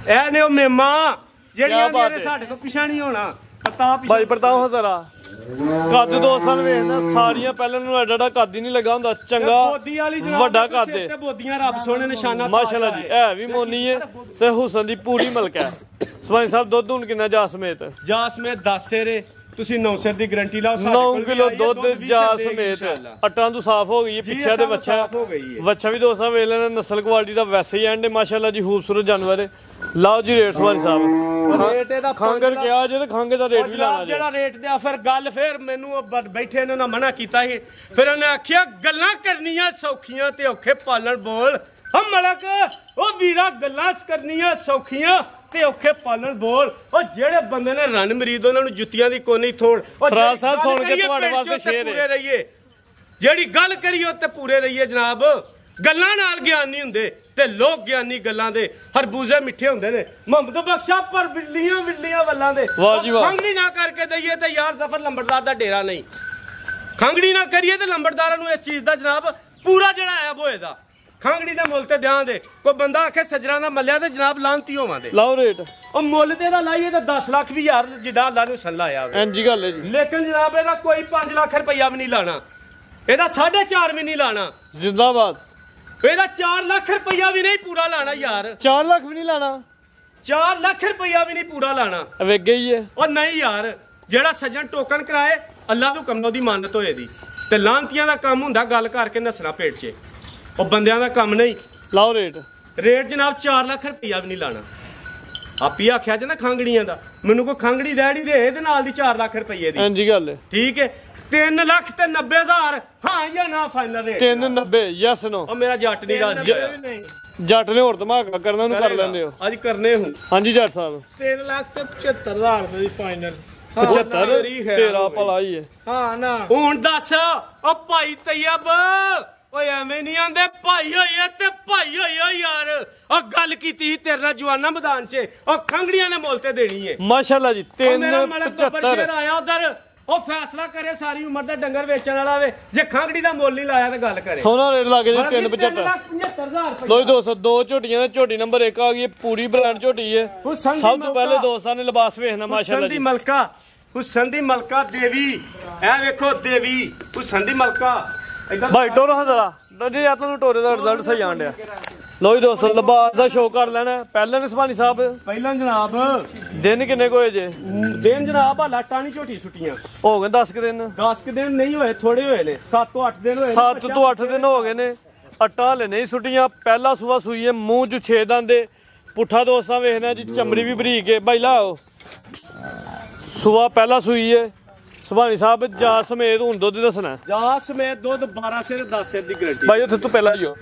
Speaker 1: ਇਹ ਨੇ ਉਹ ਮੇਮਾ ਜਿਹੜੀਆਂ ਨੇ ਸਾਡੇ ਤੋਂ ਪਿਛਾ ਨਹੀਂ ਹੋਣਾ। ਪ੍ਰਤਾਪ
Speaker 2: ਭਾਈ ਪ੍ਰਤਾਪ ਹੋ ਜ਼ਰਾ। ਕੱਦ ਦੋਸਤਾਂ ਨੂੰ ਵੇਖਣਾ, ਸਾਰੀਆਂ ਪਹਿਲਾਂ ਨੂੰ ਐਡਾ ਕੱਦ ਹੀ ਨਹੀਂ ਲੱਗਾ ਹੁੰਦਾ, ਚੰਗਾ ਵੱਡਾ ਕੱਦ ਹੈ
Speaker 1: ਤੇ ਬੋਦੀਆਂ ਰੱਬ ਸੋਹਣੇ ਨਿਸ਼ਾਨਾ
Speaker 2: ਮਾਸ਼ਾਅੱਲਾ ਜੀ। ਇਹ ਵੀ ਮੋਨੀ ਹੈ ਤੇ ਹੁਸਨ ਦੀ ਪੂਰੀ ਮਲਕ ਹੈ। ਸੁਭਾਨੀ ਸਾਹਿਬ ਦੁੱਧ ਹੁਣ ਕਿੰਨਾ ਜਾ ਸਮੇਤ?
Speaker 1: ਜਾ ਸਮੇਤ 10 ਸੇਰੇ, ਤੁਸੀਂ 9 ਸਿਰ ਦੀ ਗਾਰੰਟੀ ਲਾਓ।
Speaker 2: 9 ਕਿਲੋ ਦੁੱਧ ਜਾ ਸਮੇਤ। ਅਟਾਂ ਤੋਂ ਸਾਫ਼ ਹੋ ਗਈ ਹੈ, ਪਿੱਛੇ ਦੇ ਬੱਚਾ ਬੱਚਾ ਵੀ ਦੋਸਤਾਂ ਵੇਖ ਲੈਣਾ, ਨਸਲ ਕੁਆਲਿਟੀ ਦਾ ਵੈਸੇ ਹੀ ਐਂਡ ਮਾਸ਼ਾਅੱਲਾ ਜੀ, ਖੂਬਸੂਰਤ ਜਾਨਵਰ ਹੈ। ਲਾਓ ਜੀ ਰੇਟ ਸੁਭਾਨੀ ਸਾਹਿਬ।
Speaker 1: ਰੇਟ ਇਹਦਾ
Speaker 2: ਖੰਗਰ ਕਿਹਾ ਜੇ ਤੇ ਖੰਗੇ ਦਾ ਰੇਟ ਵੀ ਲਾਣਾ
Speaker 1: ਜਿਹੜਾ ਰੇਟ ਦਿਆ। ਫਿਰ ਗੱਲ ਫਿਰ ਮੈਨੂੰ ਬੈਠੇ ਨੇ ਨਾ ਮਨਾ ਕੀਤਾ ਸੀ, ਫਿਰ ਉਹਨੇ ਆਖਿਆ ਗੱਲਾਂ ਕਰਨੀਆਂ ਸੌਖੀਆਂ ਤੇ ਔਖੇ ਪਾਲਣ ਬੋਲ। ਹਮ ਮਲਕ ਉਹ ਵੀਰਾ ਗੱਲਾਂ ਕਰਨੀਆਂ ਸੌਖੀਆਂ ਤੇ ਔਖੇ ਪਾਲਣ ਬੋਲ। ਉਹ ਜਿਹੜੇ ਬੰਦੇ ਨੇ ਰਨ ਮਰੀਦ ਉਹਨਾਂ ਨੂੰ ਜੁੱਤੀਆਂ ਦੀ ਕੋਨੀ ਥੋੜ।
Speaker 2: ਫਰਾਜ਼ ਸਾਹਿਬ ਸੁਣ ਕੇ ਤੁਹਾਡੇ ਵਾਸਤੇ ਸ਼ੇਰ
Speaker 1: ਪੂਰੇ ਰਹੀਏ, ਜਿਹੜੀ ਗੱਲ ਕਰੀਏ ਤੇ ਪੂਰੇ ਰਹੀਏ ਜਨਾਬ। ਗੱਲਾਂ ਨਾਲ ਗਿਆਨ ਨਹੀਂ ਹੁੰਦੇ ਤੇ ਲੋਕ ਗਿਆਨੀ ਗੱਲਾਂ ਦੇ ਹਰਬੂਜ਼ੇ ਮਿੱਠੇ ਹੁੰਦੇ ਨੇ। ਮੁਹੰਮਦ ਬਖਸ਼ਾ ਪਰ ਬਿੱਲੀਆਂ ਬਿੱਲੀਆਂ ਵੱਲਾਂ ਦੇ।
Speaker 2: ਵਾਹ ਜੀ ਵਾਹ।
Speaker 1: ਖੰਗੜੀ ਨਾ ਕਰਕੇ ਦਈਏ ਤੇ ਯਾਰ ਜ਼ਫਰ ਲੰਬੜਦਾਰ ਦਾ ਡੇਰਾ ਨਹੀਂ। ਖੰਗੜੀ ਨਾ ਕਰੀਏ ਤੇ ਲੰਬੜਦਾਰਾਂ ਨੂੰ ਇਸ ਚੀਜ਼ ਦਾ ਜਨਾਬ ਪੂਰਾ ਜਿਹੜਾ ਐਬ ਹੋਏਦਾ। ਖੰਗੜੀ ਦੇ ਮੁੱਲ ਤੇ ਦਿਆਂ ਦੇ। ਕੋਈ ਬੰਦਾ ਆਖੇ ਸਜਰਾਂ ਦਾ ਮੱਲਿਆ ਤੇ ਜਨਾਬ ਲਾਂਤੀ ਹੋਵਾਂ ਦੇ।
Speaker 2: ਲਾਓ ਰੇਟ।
Speaker 1: ਉਹ ਮੁੱਲ ਤੇ ਦਾ ਲਾਈਏ ਤਾਂ 10 ਲੱਖ ਵੀ ਯਾਰ ਜਿੱਡਾ ਅੱਲਾ ਨੂੰ ਸੱਲਾ ਆ।
Speaker 2: ਇੰਜੀ ਗੱਲ ਹੈ ਜੀ।
Speaker 1: ਲੇਕਿਨ ਜਨਾਬ ਇਹਦਾ ਕੋਈ 5 ਲੱਖ ਰੁਪਈਆ ਵੀ ਨਹੀਂ ਲਾਣਾ, ਇਹਦਾ 4.5 ਵੀ ਨਹੀਂ ਲਾਣਾ।
Speaker 2: ਜ਼ਿੰਦਾਬਾਦ।
Speaker 1: ਇਹਦਾ 4 ਲੱਖ ਰੁਪਈਆ ਵੀ ਨਹੀਂ ਪੂਰਾ ਲਾਣਾ ਯਾਰ।
Speaker 2: 4 ਲੱਖ ਵੀ ਨਹੀਂ ਲਾਣਾ,
Speaker 1: 4 ਲੱਖ ਰੁਪਈਆ ਵੀ ਨਹੀਂ ਪੂਰਾ ਲਾਣਾ।
Speaker 2: ਵੇਖ ਗਈ ਹੈ।
Speaker 1: ਉਹ ਨਹੀਂ ਯਾਰ, ਜਿਹੜਾ ਸੱਜਣ ਟੋਕਨ ਕਰਾਏ ਅੱਲਾ ਦੇ ਹੁਕਮ ਦੀ ਮੰਨਤ ਹੋਏ ਦੀ ਤੇ ਲਾਂਤੀਆਂ ਦਾ ਕੰਮ ਹੁੰਦਾ ਗੱਲ ਕਰਕੇ ਨਸਣਾ ਪੇਟ 'ਚ, ਉਹ ਬੰਦਿਆਂ ਦਾ ਕੰਮ ਨਹੀਂ।
Speaker 2: ਲਾਓ ਰੇਟ।
Speaker 1: ਰੇਟ ਜਨਾਬ 4 ਲੱਖ ਰੁਪਈਆ ਵੀ ਨਹੀਂ ਲਾਣਾ। ਆਪੀ ਆਖਿਆ ਜੇ ਨਾ ਖਾਂਗੜੀਆਂ ਦਾ, ਮੈਨੂੰ ਕੋਈ ਖਾਂਗੜੀ ਦੈੜੀ ਦੇ ਇਹਦੇ ਨਾਲ ਦੀ 4 ਲੱਖ ਰੁਪਈਏ ਦੀ।
Speaker 2: ਇੰਜੀ ਗੱਲ ਹੈ।
Speaker 1: ਠੀਕ ਹੈ। 3 ਲੱਖ ਤੇ 90,000 ਹਾਂ ਜਾਂ ਨਾ ਫਾਈਨਲ ਰੇਟ?
Speaker 2: 390 yes no.
Speaker 1: ਉਹ ਮੇਰਾ ਜੱਟ ਨਹੀਂ ਰਾਜੀ ਹੋਇਆ।
Speaker 2: ਜੱਟ ਨੇ ਹੋਰ ਧਮਾਕਾ ਕਰਨਾ, ਉਹਨੂੰ ਕਰ ਲੈਂਦੇ ਹੋ।
Speaker 1: ਅੱਜ ਕਰਨੇ ਹੂੰ।
Speaker 2: ਹਾਂਜੀ ਜੱਟ ਸਾਹਿਬ।
Speaker 3: 3 ਲੱਖ ਤੇ 75,000 ਰੁਪਏ ਦੀ ਫਾਈਨਲ।
Speaker 2: 75 ਤੇਰਾ ਭਲਾ ਹੀ ਹੈ।
Speaker 3: ਹਾਂ ਨਾ
Speaker 1: ਹੁਣ ਦੱਸ ਉਹ ਭਾਈ ਤੈਯਬ, ਓਏ ਐਵੇਂ ਨਹੀਂ ਆਂਦੇ ਭਾਈ ਹੋਏ ਤੇ ਭਾਈ ਹੋਏ ਯਾਰ। ਉਹ ਗੱਲ ਕੀਤੀ ਸੀ ਤੇਰੇ ਨਾਲ ਜਵਾਨਾ ਮੈਦਾਨ 'ਚ, ਉਹ ਖੰਗੜੀਆਂ ਨੇ ਮੁੱਲ ਤੇ ਦੇਣੀ ਹੈ
Speaker 2: ਮਾਸ਼ਾਅੱਲਾ ਜੀ।
Speaker 1: 375 ਆਇਆ ਉਧਰ, ਉਹ ਫੈਸਲਾ ਕਰੇ ਸਾਰੀ ਉਮਰ ਦਾ ਡੰਗਰ ਵੇਚਣ ਵਾਲਾ ਵੇ। ਜੇ ਖੰਗੜੀ ਦਾ ਮੁੱਲ ਨਹੀਂ ਲਾਇਆ ਤਾਂ ਗੱਲ ਕਰੇ।
Speaker 2: ਸੋਨਾ ਰੇਟ ਲੱਗ ਜੇ 375।
Speaker 1: 3,75,000
Speaker 2: ਲੋ ਜੀ ਦੋਸਤੋ, 2 ਝੋਟੀਆਂ ਨੇ। ਝੋਟੀ ਨੰਬਰ 1 ਆ ਗਈ, ਪੂਰੀ ਬ੍ਰਾਂਡ ਝੋਟੀ ਹੈ। ਸਭ ਤੋਂ ਪਹਿਲੇ ਦੋਸਤਾਂ ਨੇ ਲਿਬਾਸ ਵੇਖਣਾ ਮਾਸ਼ਾਅੱਲਾ
Speaker 1: ਦੀ
Speaker 2: ਜੀ।
Speaker 1: ਮਲਕਾ ਹੁਸਨ ਦੀ ਮਲਕਾ ਦੇਵੀ ਐ ਵੇਖੋ ਦੇਵੀ ਹੁਸਨ ਦੀ ਮਲਕਾ ਇਦਾਂ
Speaker 2: ਭਾਈ ਟੋਰੋ ਹਜ਼ਰਾ ਜੀ ਆ ਤੁਹਾਨੂੰ ਟੋਰੇ ਦਾ ਰਿਜ਼ਲਟ ਸਹੀ ਆਣ ਡਿਆ ਲੋ ਜੀ ਦੋਸਤੋ ਲਿਬਾਸ ਦਾ ਸ਼ੋਅ ਕਰ ਲੈਣਾ ਪਹਿਲਾਂ ਨੇ ਸੁਭਾਨੀ ਸਾਹਿਬ
Speaker 1: ਪਹਿਲਾਂ ਜਨਾਬ
Speaker 2: ਦਿਨ ਕਿੰਨੇ ਕੁ ਹੋਏ ਜੇ
Speaker 1: ਦਿਨ ਜਨਾਬ ਹਾਲਾ ਟਾਣੀ ਝੋਟੀ ਛੁੱਟੀਆਂ
Speaker 2: ਹੋ ਗਏ 10 ਦਿਨ
Speaker 1: 10 ਦਿਨ ਨਹੀਂ ਹੋਏ ਥੋੜੇ ਹੋਏ ਨੇ 7 ਤੋਂ 8 ਦਿਨ ਹੋਏ
Speaker 2: 7 ਤੋਂ 8 ਦਿਨ ਹੋ ਗਏ ਨੇ ਅੱਟਾ ਹਲੇ ਨਹੀਂ ਸੁੱਟੀਆਂ ਪਹਿਲਾ ਸੂਆ ਸੂਈ ਹੈ ਮੂੰਹ 'ਚ 6 ਦੰਦੇ ਪੁੱਠਾ ਦੋਸਤਾਂ ਵੇਖਣਾ ਜੀ ਚਮੜੀ ਵੀ ਬਰੀਕ ਹੈ ਭਾਈ ਲਾਓ ਸੂਆ ਪਹਿਲਾ ਸੂਈ ਹੈ ਸੁਭਾਨੀ ਸਾਹਿਬ ਜਾ ਸਮੇਤ ਹੁਣ ਦੁੱਧ ਦੱਸਣਾ
Speaker 1: ਜਾ ਸਮੇਤ ਦੁੱਧ 12 ਸਿਰ 10 ਸਿਰ ਦੀ ਗਰੰਟੀ
Speaker 2: ਭਾਈ ਉੱਥੇ ਤੋਂ ਪਹਿਲਾਂ ਹੀ ਹੋ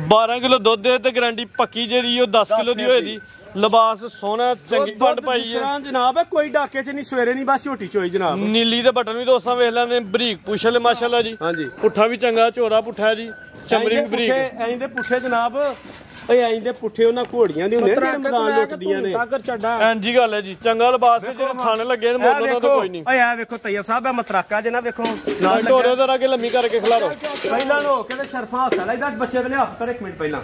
Speaker 2: 12 ਕਿਲੋ ਦੁੱਧ ਦੇ ਤੇ ਗਾਰੰਟੀ ਪੱਕੀ ਜਿਹੜੀ ਉਹ 10 ਕਿਲੋ ਦੀ ਹੋਏ ਦੀ ਲਿਬਾਸ ਸੋਹਣਾ ਚੰਗੀ ਪੰਡ ਪਾਈ ਹੈ
Speaker 1: ਜਨਾਬ ਕੋਈ ਡਾਕੇ ਚ ਨਹੀਂ ਸਵੇਰੇ ਨਹੀਂ ਬਸ ਝੋਟੀ ਚੋਈ ਜਨਾਬ
Speaker 2: ਨੀਲੀ ਦੇ ਬਟਨ ਵੀ ਦੋਸਤਾਂ ਵੇਖ ਲੈਣੇ ਬਰੀਕ ਪੁੱਛਲੇ ਮਾਸ਼ਾਅੱਲਾ ਜੀ
Speaker 1: ਹਾਂਜੀ
Speaker 2: ਪੁੱਠਾ ਵੀ ਚੰਗਾ ਝੋਰਾ ਪੁੱਠਾ ਜੀ ਚਮੜੀ ਵੀ ਬਰੀਕ
Speaker 1: ਐਂ ਦੇ ਪੁੱਠੇ ਜਨਾਬ ਓਏ ਐਂ ਦੇ ਪੁੱਠੇ ਉਹਨਾਂ ਘੋੜੀਆਂ ਦੇ ਹੁੰਦੇ ਨੇ ਜਿਹੜੇ ਮੈਦਾਨ ਲੁੱਟਦੀਆਂ ਨੇ
Speaker 3: ਸਾਗਰ ਛੱਡਾ
Speaker 2: ਐਂਜੀ ਗੱਲ ਹੈ ਜੀ ਚੰਗਾ ਲਿਬਾਸ ਤੇ ਜਿਹੜੇ ਥਾਣੇ ਲੱਗੇ ਨੇ ਮੋੜਨ ਦਾ ਕੋਈ ਨਹੀਂ
Speaker 1: ਓਏ ਆ ਵੇਖੋ ਤੈਯਬ ਸਾਹਿਬ ਆ ਮਤਰਾਕਾ ਜੇ ਨਾ ਵੇਖੋ
Speaker 2: ਨਾਲ ਢੋਰੇ ਉਧਰ ਆ ਕੇ ਲੰਮੀ ਕਰਕੇ ਖਿਲਾਰੋ
Speaker 1: ਪਹਿਲਾਂ ਲੋ ਕਹਿੰਦੇ ਸ਼ਰਫਾ ਹਸਾ ਇਹਦਾ ਬੱਚੇ ਦੇ ਲਿਆ ਪੁੱਤਰ 1 ਮਿੰਟ ਪਹਿਲਾਂ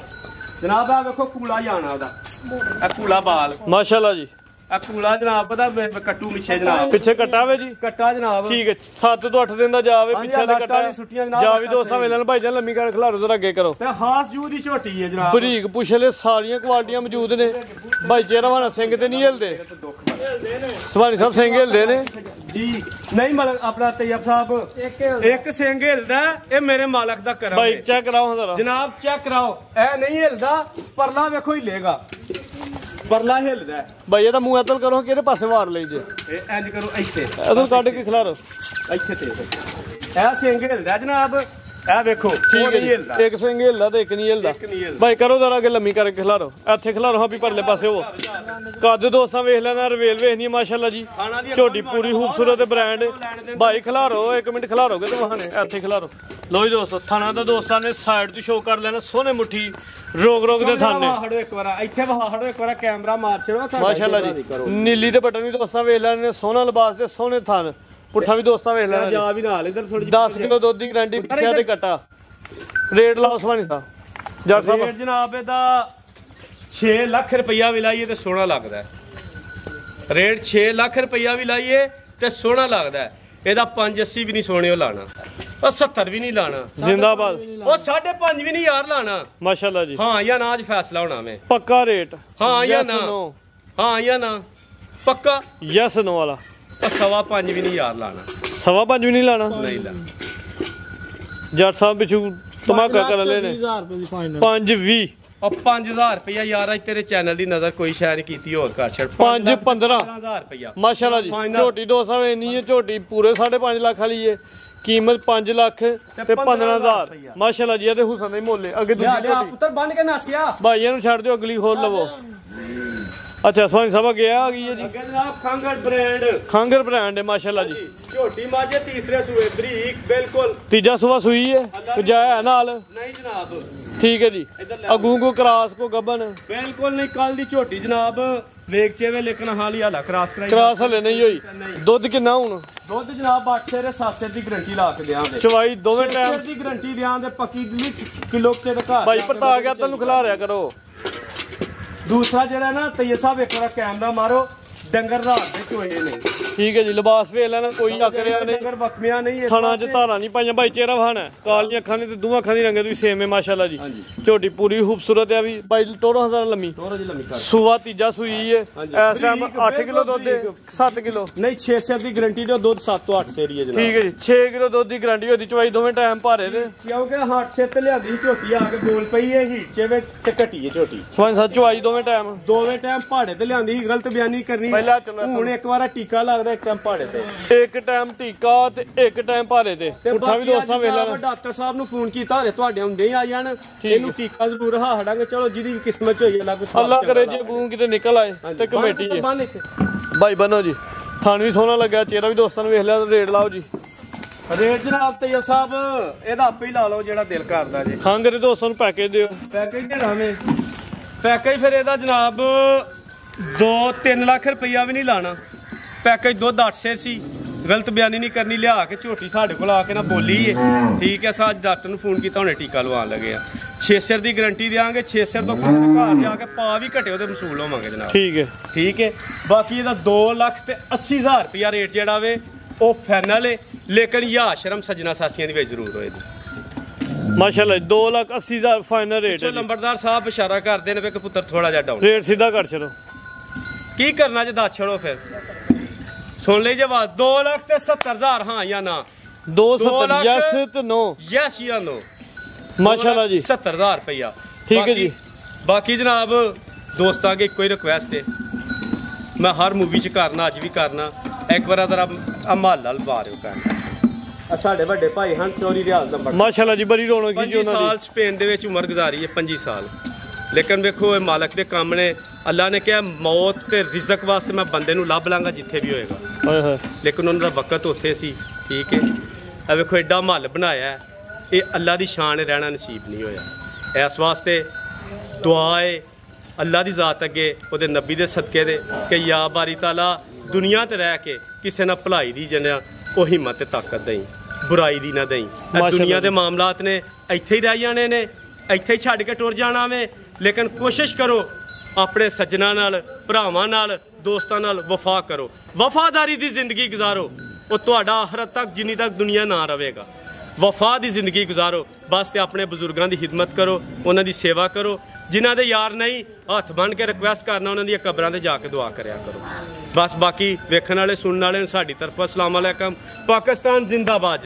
Speaker 1: ਜਨਾਬ ਆ ਵੇਖੋ ਕੂਲਾ ਜਾਣਾ ਉਹਦਾ ਆ ਕੂਲਾ ਬਾਲ
Speaker 2: ਮਾਸ਼ਾਅੱਲਾ ਜੀ
Speaker 1: ਆ ਕੂਲਾ ਜਨਾਬ ਦਾ ਕੱਟੂ ਮਿੱਛੇ ਜਨਾਬ
Speaker 2: ਪਿੱਛੇ ਕੱਟਾ ਵੇ ਜੀ
Speaker 1: ਕੱਟਾ ਜਨਾਬ
Speaker 2: ਠੀਕ ਹੈ 7 ਤੋਂ 8 ਦਿਨ ਦਾ ਜਾਵੇ ਪਿੱਛੇ ਦੇ ਕੱਟਾ ਜਾ ਵੀ ਦੋਸਤਾਂ ਵੇਲਣ ਭਾਈ ਜਾਨ ਲੰਮੀ ਕਰ ਖਿਲਾਰੋ ਜ਼ਰਾ ਅੱਗੇ ਕਰੋ
Speaker 1: ਤੇ ਖਾਸ ਜੂ ਦੀ ਝੋਟੀ ਹੈ ਜਨਾਬ
Speaker 2: ਬਰੀਕ ਪੁੱਛਲੇ ਸਾਰੀਆਂ ਕੁਆਲਟੀਆਂ ਮੌਜੂਦ ਨੇ ਭਾਈ ਚਿਹਰਾ ਸਿੰਘ ਤੇ ਨਹੀਂ ਹਿਲਦੇ ਸੁਭਾਨੀ ਸਾਹਿਬ ਸਿੰਘ ਹਿਲਦੇ ਨੇ
Speaker 1: ਜੀ ਨਹੀਂ ਮਤਲਬ ਆਪਣਾ ਤੈਯਬ ਸਾਹਿਬ ਇੱਕ ਸਿੰਘ ਹਿਲਦਾ ਇਹ ਮੇਰੇ ਮਾਲਕ ਦਾ ਕਰਮ
Speaker 2: ਭਾਈ ਚੈੱਕ ਕਰਾਓ ਜ਼ਰਾ
Speaker 1: ਜਨਾਬ ਚੈੱਕ ਕਰਾਓ ਇਹ ਨਹੀਂ ਹਿਲਦਾ ਪਰਲਾ ਵੇਖੋ ਹਿਲੇਗਾ ਪਰਲਾ ਹਿਲਦਾ
Speaker 2: ਭਾਈ ਇਹਦਾ ਮੂੰਹ ਅਤਲ ਕਰੋ ਕਿਹੜੇ ਪਾਸੇ ਵਾਰ ਲਈ ਜੇ
Speaker 1: ਇਹ ਇੰਜ ਕਰੋ ਇੱਥੇ
Speaker 2: ਇਹਨੂੰ ਕੱਢ ਕੇ ਖਿਲਾਰੋ
Speaker 1: ਇੱਥੇ ਤੇ ਇਹ ਸਿੰਘ ਹਿਲਦਾ ਜਨਾਬ ਇਹ ਵੇਖੋ
Speaker 2: ਠੀਕ ਹੈ ਜੀ ਇੱਕ ਸਿੰਘ ਹਿਲਦਾ ਤੇ ਇੱਕ ਨਹੀਂ ਹਿਲਦਾ ਭਾਈ ਕਰੋ ਜ਼ਰਾ ਅੱਗੇ ਲੰਮੀ ਕਰਕੇ ਖਿਲਾਰੋ ਇੱਥੇ ਖਿਲਾਰੋ ਹਾਂ ਵੀ ਪਰਲੇ ਪਾਸੇ ਉਹ ਕੱਦ ਦੋਸਤਾਂ ਵੇਖ ਲੈਣਾ ਰਵੇਲ ਵੇਖਣੀ ਮਾਸ਼ਾਅੱਲਾ ਜੀ ਝੋਟੀ ਪੂਰੀ ਖੂਬਸੂਰਤ ਤੇ ਬ੍ਰਾਂਡ ਭਾਈ ਖਿਲਾਰੋ 1 ਮਿੰਟ ਖਿਲਾਰੋਗੇ ਤੇ ਵਹਾਨੇ ਇੱਥੇ ਖਿਲਾਰੋ ਲੋ ਜੀ ਦੋਸਤੋ ਥਾਣਾ ਦਾ ਦੋਸਤਾਂ ਨੇ ਸਾਈਡ ਤੋਂ ਸ਼ੋਅ ਕਰ ਲੈਣਾ ਸੋਹਣੇ ਮੁੱਠੀ ਰੋਗ ਦੇ ਥਾਣੇ
Speaker 1: ਹੜੋ ਇੱਕ ਵਾਰ ਇੱਥੇ ਵਹਾੜੋ ਇੱਕ ਵਾਰ ਕੈਮਰਾ ਮਾਰ ਛੜੋ
Speaker 2: ਮਾਸ਼ਾਅੱਲਾ ਜੀ ਨੀਲੀ ਦੇ ਬਟਨ ਵੀ ਦੋਸਤਾਂ ਵੇਖ ਲੈਣੇ ਸੋਹਣਾ ਲਿਬਾਸ ਤੇ ਸੋਹਣੇ ਥਾਨ ਪੁੱਠਾ ਵੀ ਦੋਸਤਾਂ ਵੇਖ ਲੈਣਾ
Speaker 1: ਜਾ ਵੀ ਨਾਲ ਇਧਰ ਥੋੜੀ
Speaker 2: 10 ਕਿਲੋ ਦੁੱਧ ਦੀ ਗਾਰੰਟੀ ਪਿੱਛੇ ਤੇ ਕੱਟਾ ਰੇਟ ਲਾਓ ਸੁਭਾਨੀ ਸਾਹਿਬ ਜੱਟ ਸਾਹਿਬ
Speaker 1: ਰੇਟ ਜਨਾਬ ਇਹਦਾ 6 ਲੱਖ ਰੁਪਈਆ ਵੀ ਲਾਈਏ ਤੇ ਸੋਹਣਾ ਲੱਗਦਾ ਰੇਟ 6 ਲੱਖ ਰੁਪਈਆ ਵੀ ਲਾਈਏ ਤੇ ਸੋਹਣਾ ਲੱਗਦਾ ਇਹਦਾ 580 ਵੀ ਨਹੀਂ ਸੋਹਣੇ ਉਹ ਲਾਣਾ ਉਹ 70 ਵੀ ਨਹੀਂ ਲਾਣਾ
Speaker 2: ਜ਼ਿੰਦਾਬਾਦ
Speaker 1: ਉਹ 5.5 ਵੀ ਨਹੀਂ ਯਾਰ ਲਾਣਾ
Speaker 2: ਮਾਸ਼ਾਅੱਲਾ ਜੀ
Speaker 1: ਹਾਂ ਜਾਂ ਨਾ ਅੱਜ ਫੈਸਲਾ ਹੋਣਾ ਮੈਂ
Speaker 2: ਪੱਕਾ ਰੇਟ
Speaker 1: ਹਾਂ ਜਾਂ ਨਾ ਹਾਂ ਜਾਂ ਨਾ ਪੱਕਾ
Speaker 2: ਯੈਸ ਨੋ ਵਾਲਾ
Speaker 1: ਉਹ 5.5 ਵੀ ਨਹੀਂ ਯਾਰ ਲਾਣਾ
Speaker 2: 5.5 ਵੀ ਨਹੀਂ ਲਾਣਾ
Speaker 1: ਨਹੀਂ ਲਾ
Speaker 2: ਜੱਟ ਸਾਹਿਬ ਪਿੱਛੂ ਧਮਾਕਾ ਕਰ ਲੈਣੇ
Speaker 3: 20000 ਰੁਪਏ ਦੀ ਫਾਈਨਲ
Speaker 2: 520
Speaker 1: ਉਹ 5000 ਰੁਪਇਆ ਯਾਰ ਅੱਜ ਤੇਰੇ ਚੈਨਲ ਦੀ ਨਜ਼ਰ ਕੋਈ ਸ਼ਾਇਦ ਨਹੀਂ ਕੀਤੀ ਹੋਰ ਕਰ ਛੱਡ
Speaker 2: 5-15
Speaker 1: ਰੁਪਇਆ
Speaker 2: ਮਾਸ਼ਾਅੱਲਾ ਜੀ ਝੋਟੀ 200 ਇੰਨੀ ਹੈ ਝੋਟੀ ਪੂਰੇ 5.5 ਲੱਖ ਵਾਲੀ ਹੈ ਕੀਮਤ 5 ਲੱਖ ਤੇ 15000 ਮਾਸ਼ਾਅੱਲਾ ਜੀ ਇਹਦੇ ਹੁਸਨ ਦੇ ਮੋਲੇ ਅੱਗੇ ਦੂਜੀ ਝੋਟੀ
Speaker 1: ਪੁੱਤਰ ਬੰਨ ਕੇ ਨਾਸਿਆ
Speaker 2: ਭਾਈਆਂ ਨੂੰ ਛੱਡ ਦਿਓ ਅਗਲੀ ਖੋਲ ਲਵੋ ਅੱਛਾ ਸੁਭਾਨੀ ਸਾਹਿਬ ਗਿਆ ਆ ਗਈ ਹੈ ਜੀ
Speaker 1: ਅੱਗੇ ਜਨਾਬ
Speaker 2: ਖਾਂਗਰ ਬ੍ਰਾਂਡ ਹੈ ਮਾਸ਼ਾਅੱਲਾ ਜੀ
Speaker 1: ਝੋਟੀ ਮਾਝੇ ਤੀਸਰੇ ਸੂਏ ਬਰੀਕ ਬਿਲਕੁਲ
Speaker 2: ਤੀਜਾ ਸੂਆ ਸੂਈ ਹੈ ਜਾਇਆ ਨਾਲ
Speaker 1: ਨਹੀਂ ਜਨਾਬ
Speaker 2: ਠੀਕ ਹੈ ਜੀ ਅਗੂ ਕੋ ਕਰਾਸ ਕੋ ਗੱਬਨ
Speaker 1: ਬਿਲਕੁਲ ਨਹੀਂ ਕੱਲ ਦੀ ਝੋਟੀ ਜਨਾਬ ਵੇਖ ਚੇਵੇ ਲੇਕਿਨ ਹਾਲੀ ਹਾਲਾ
Speaker 2: ਕਰਾਸ ਹਲੇ ਨਹੀਂ ਹੋਈ ਦੁੱਧ ਕਿੰਨਾ ਹੁਣ
Speaker 1: ਦੁੱਧ ਜਨਾਬ 8 ਸਿਰ 7 ਸਿਰ ਦੀ ਗਰੰਟੀ ਲਾ ਕੇ ਦਿਆਂਗੇ
Speaker 2: ਚਵਾਈ ਦੋਵੇਂ ਟਾਈਮ
Speaker 1: ਦੀ ਗਰੰਟੀ ਦਿਆਂਗੇ ਪੱਕੀ ਕਿਲੋ ਸੇ ਦੇ ਘਰ
Speaker 2: ਭਾਈ ਪਰਤਾ ਗਿਆ ਤੈਨੂੰ ਖਿਲਾਰਿਆ ਕਰੋ
Speaker 1: ਦੂਸਰਾ ਜਿਹੜਾ ਨਾ ਤੈਯਬ ਸਾਹਿਬ ਇੱਕ ਵਾਰ ਕੈਮਰਾ ਮਾਰੋ ਡੰਗਰ ਰਾਤ ਦੇ ਚੋਏ ਨੇ
Speaker 2: ਠੀਕ ਹੈ ਜੀ ਲਿਬਾਸ ਵੇਖ ਲੈਣਾ ਕੋਈ ਅੱਖ ਰਿਆ ਨਹੀਂ
Speaker 1: ਡੰਗਰ ਵਕਮਿਆ ਨਹੀਂ
Speaker 2: ਥਾਣਾ ਚ ਧਾਰਾਂ ਨਹੀਂ ਪਾਈਆਂ ਭਾਈ ਚਿਹਰਾ ਵਹਾਣਾ ਕਾਲੀਆਂ ਅੱਖਾਂ ਨੇ ਤੇ ਦੋਵਾਂ ਅੱਖਾਂ ਦੀ ਰੰਗਤ ਵੀ ਸੇਮ ਹੈ ਮਾਸ਼ਾਅੱਲਾ ਜੀ ਝੋਟੀ ਪੂਰੀ ਖੂਬਸੂਰਤ ਹੈ ਵੀ ਭਾਈ 14000 ਲੰਮੀ ਸੂਆ ਤੀਜਾ ਸੂਈ ਹੈ ਇਸ ਟਾਈਮ 8 ਕਿਲੋ ਦੁੱਧ 7 ਕਿਲੋ
Speaker 1: ਨਹੀਂ 6 ਸਿਰ ਦੀ ਗਰੰਟੀ ਤੇ ਦੁੱਧ 7 ਤੋਂ 8 ਸਿਰ ਹੀ ਹੈ ਜਨਾਬ
Speaker 2: ਠੀਕ ਹੈ ਜੀ 6 ਕਿਲੋ ਦੁੱਧ ਦੀ ਗਰੰਟੀ ਹੋਦੀ ਚਵਾਈ ਦੋਵੇਂ ਟਾਈਮ ਭਾਰੇ ਨੇ
Speaker 1: ਕਿਉਂਕਿ ਹਾਟ ਸਿਰ ਤੇ ਲਿਆਂਦੀ ਝੋਟੀ ਆ ਕੇ ਬੋਲ ਪਈ ਹੈ ਹੀਟ ਚੇਵੇ ਤੇ ਘਟੀ ਹੈ ਝੋਟੀ
Speaker 2: ਸੁਭਾਨੀ ਸਾਹਿਬ ਚਵਾਈ ਦੋਵੇਂ ਟਾਈਮ
Speaker 1: ਪਹਾੜੇ ਤੇ ਲਿਆਂਦੀ ਗਲਤ ਬਿਆਨੀ ਕਰਨੀ
Speaker 2: ਪਹਿਲਾਂ ਚਲੋ
Speaker 1: ਹੁਣ ਇੱਕ ਵਾਰ ਟੀਕਾ ਲੱਗਦਾ ਇੱਕ ਟਾਈਮ ਪਹਾੜੇ ਤੇ
Speaker 2: ਇੱਕ ਟਾਈਮ ਟੀਕਾ ਤੇ ਇੱਕ ਟਾਈਮ ਭਾਰੇ ਤੇ ਪੁੱਠਾ ਵੀ ਦੋਸਤਾਂ ਵੇਖ ਲੈਣਾ
Speaker 1: ਡਾਕਟਰ ਸਾਹਿਬ ਨੂੰ ਫੋਨ ਕੀਤਾ ਹਰੇ ਤੁਹਾਡੇ ਹੁੰਦੇ ਆ ਜਾਣ ਇਹਨੂੰ ਟੀਕਾ ਜ਼ਰੂਰ ਹਾੜਾਂਗੇ ਚਲੋ ਜਿਹਦੀ ਕਿਸਮਤ ਹੋਈ ਅੱਲਾ ਕੁਛ
Speaker 2: ਅੱਲਾ ਕਰੇ ਜੇ ਬੂੰ ਕਿਤੇ ਨਿਕਲ ਆਏ ਤੇ ਕਮੇਟੀ ਹੈ ਭਾਈ ਬਨੋ ਜੀ ਥਾਣ ਵੀ ਸੋਹਣਾ ਲੱਗਿਆ ਚਿਹਰਾ ਵੀ ਦੋਸਤਾਂ ਨੂੰ ਵੇਖ ਲਿਆ ਰੇਟ ਲਾਓ ਜੀ
Speaker 1: ਰੇਟ ਜਨਾਬ ਤੈਯਬ ਸਾਹਿਬ ਇਹਦਾ ਆਪੇ ਹੀ ਲਾ ਲਓ ਜਿਹੜਾ ਦਿਲ ਕਰਦਾ ਜੀ
Speaker 2: ਖੰਗ ਦੇ ਦੋਸਤਾਂ ਨੂੰ ਪੈਕੇਜ ਦਿਓ
Speaker 1: ਪੈਕੇਜ ਦੇਣਾ ਮੈਂ ਪੈਕੇਜ ਫਿਰ ਇਹਦਾ ਜਨਾਬ 2-3 ਲੱਖ ਰੁਪਈਆ ਵੀ ਨਹੀਂ ਲਾਣਾ ਪੈਕੇਜ ਦੁੱਧ 8 ਸਿਰ ਸੀ ਗਲਤ ਬਿਆਨੀ ਨਹੀਂ ਕਰਨੀ ਲਿਆ ਕੇ ਝੋਟੀ ਸਾਡੇ ਕੋਲ ਆ ਕੇ ਨਾ ਬੋਲੀ ਏ ਠੀਕ ਹੈ ਸਾਜ ਡਾਕਟਰ ਨੂੰ ਫੋਨ ਕੀਤਾ ਹੁਣੇ ਟੀਕਾ ਲਵਾਉਣ ਲੱਗੇ ਆ 600 ਦੀ ਗਾਰੰਟੀ ਦੇਵਾਂਗੇ। 600 ਤੋਂ ਕਿਸੇ ਦੇ ਘਰ ਜਾ ਕੇ ਪਾ ਵੀ ਘਟਿਓ ਤੇ ਮਸੂਲ ਹੋਵਾਂਗੇ ਜਨਾਬ।
Speaker 2: ਠੀਕ ਹੈ
Speaker 1: ਠੀਕ ਹੈ। ਬਾਕੀ ਇਹਦਾ 2,80,000 ਰੁਪਇਆ ਰੇਟ ਜਿਹੜਾ ਵੇ ਉਹ ਫਾਈਨਲ ਹੈ, ਲੇਕਿਨ ਯਾ ਸ਼ਰਮ ਸੱਜਣਾ ਸਾਥੀਆਂ ਦੀ ਵਿੱਚ ਜ਼ਰੂਰ ਹੋਏਗੀ।
Speaker 2: ਮਾਸ਼ਾਅੱਲਾ 2,80,000 ਫਾਈਨਲ ਰੇਟ
Speaker 1: ਜੋ
Speaker 2: ਹੈ।
Speaker 1: ਲੰਬੜਦਾਰ ਸਾਹਿਬ ਇਸ਼ਾਰਾ ਕਰਦੇ ਨੇ ਕਿ ਪੁੱਤਰ ਥੋੜਾ ਜਿਹਾ ਡਾਊਨ
Speaker 2: ਰੇਟ ਸਿੱਧਾ ਕਰ ਚਲੋ,
Speaker 1: ਕੀ ਕਰਨਾ ਜੇ ਦੱਸ ਛੜੋ ਫਿਰ। ਸੁਣ ਲਈ ਜਵਾਬ 2,70,000 ਹਾਂ ਜਾਂ ਨਾ।
Speaker 2: 270 ਯਸ ਤੇ ਨੋ
Speaker 1: ਯਸ ਜਾਂ ਨੋ।
Speaker 2: ਮਾਸ਼ਾਅੱਲਾ ਜੀ
Speaker 1: 70,000 ਰੁਪਇਆ।
Speaker 2: ਠੀਕ ਹੈ ਜੀ।
Speaker 1: ਬਾਕੀ ਜਨਾਬ ਦੋਸਤਾਂ ਅੱਗੇ ਇੱਕੋ ਹੀ ਰਿਕੁਐਸਟ ਹੈ, ਮੈਂ ਹਰ ਮੂਵੀ 'ਚ ਕਰਨਾ, ਅੱਜ ਵੀ ਕਰਨਾ, ਇੱਕ ਵਾਰ ਜ਼ਰਾ ਮਹੱਲਾ ਲਵਾ ਰਿਓ ਕਰਨਾ। ਸਾਡੇ ਵੱਡੇ ਭਾਈ ਹਨ ਚੋਰੀ ਰਿਆਲ ਨੰਬਰ।
Speaker 2: ਮਾਸ਼ਾਅੱਲਾ ਜੀ ਬੜੀ ਰੌਣਕ ਜੀ
Speaker 1: 25
Speaker 2: ਉਹਨਾਂ
Speaker 1: ਸਾਲ
Speaker 2: ਦੀ।
Speaker 1: ਸਪੇਨ ਦੇ ਵਿੱਚ ਉਮਰ ਗੁਜ਼ਾਰੀ ਹੈ, 25 ਸਾਲ। ਲੇਕਿਨ ਵੇਖੋ ਇਹ ਮਾਲਕ ਦੇ ਕੰਮ ਨੇ। ਅੱਲਾ ਨੇ ਕਿਹਾ ਮੌਤ ਤੇ ਰਿਜ਼ਕ ਵਾਸਤੇ ਮੈਂ ਬੰਦੇ ਨੂੰ ਲੱਭ ਲਾਂਗਾ ਜਿੱਥੇ ਵੀ ਹੋਏਗਾ,
Speaker 2: ਹਾਏ ਹਾਏ।
Speaker 1: ਲੇਕਿਨ ਉਹਨਾਂ ਦਾ ਵਕਤ ਉੱਥੇ ਸੀ। ਠੀਕ ਹੈ। ਇਹ ਵੇਖੋ ਐਡਾ ਮਹੱਲ ਬਣਾਇਆ, ਇਹ ਅੱਲਾ ਦੀ ਸ਼ਾਨ ਰਹਿਣਾ ਨਸੀਬ ਨਹੀਂ ਹੋਇਆ। ਇਸ ਵਾਸਤੇ ਦੁਆ ਹੈ ਅੱਲਾ ਦੀ ਜ਼ਾਤ ਅੱਗੇ, ਉਹਦੇ ਨਬੀ ਦੇ ਸਦਕੇ ਦੇ, ਕਿ ਯਾ ਬਾਰੀ ਤਾਲਾ ਦੁਨੀਆ ਤੇ ਰਹਿ ਕੇ ਕਿਸੇ ਨਾਲ ਭਲਾਈ ਦੀ ਜਨਿਆ ਉਹ ਹਿੰਮਤ ਤੇ ਤਾਕਤ ਦੇਈ, ਬੁਰਾਈ ਦੀ ਨਾ ਦੇਈ। ਇਹ ਦੁਨੀਆ ਦੇ ਮਾਮਲਾਤ ਨੇ ਇੱਥੇ ਹੀ ਰਹਿ ਜਾਣੇ ਨੇ, ਇੱਥੇ ਹੀ ਛੱਡ ਕੇ ਟੁਰ ਜਾਣਾ ਵੇ। ਲੇਕਿਨ ਕੋਸ਼ਿਸ਼ ਕਰੋ ਆਪਣੇ ਸੱਜਣਾ ਨਾਲ, ਭਰਾਵਾਂ ਨਾਲ, ਦੋਸਤਾਂ ਨਾਲ ਵਫਾ ਕਰੋ, ਵਫਾਦਾਰੀ ਦੀ ਜ਼ਿੰਦਗੀ ਗੁਜ਼ਾਰੋ। ਉਹ ਤੁਹਾਡਾ ਆਖਰਤ ਤੱਕ ਜਿੰਨੀ ਤੱਕ ਦੁਨੀਆ ਨਾ ਰਵੇਗਾ, ਵਫਾ ਦੀ ਜ਼ਿੰਦਗੀ ਗੁਜ਼ਾਰੋ। ਬਸ ਤੇ ਆਪਣੇ ਬਜ਼ੁਰਗਾਂ ਦੀ ਖਿਦਮਤ ਕਰੋ, ਉਹਨਾਂ ਦੀ ਸੇਵਾ ਕਰੋ। ਜਿਨ੍ਹਾਂ ਦੇ ਯਾਰ ਨਹੀਂ, ਹੱਥ ਬੰਨ੍ਹ ਕੇ ਰਿਕੁਐਸਟ ਕਰਨਾ ਉਹਨਾਂ ਦੀਆਂ ਕਬਰਾਂ ਤੇ ਜਾ ਕੇ ਦੁਆ ਕਰਿਆ ਕਰੋ। ਬਸ ਬਾਕੀ ਵੇਖਣ ਵਾਲੇ ਸੁਣਨ ਵਾਲੇ ਨੂੰ ਸਾਡੀ ਤਰਫੋਂ ਅਸਲਾਮ ਅਲੈਕਮ। ਪਾਕਿਸਤਾਨ ਜ਼ਿੰਦਾਬਾਦ।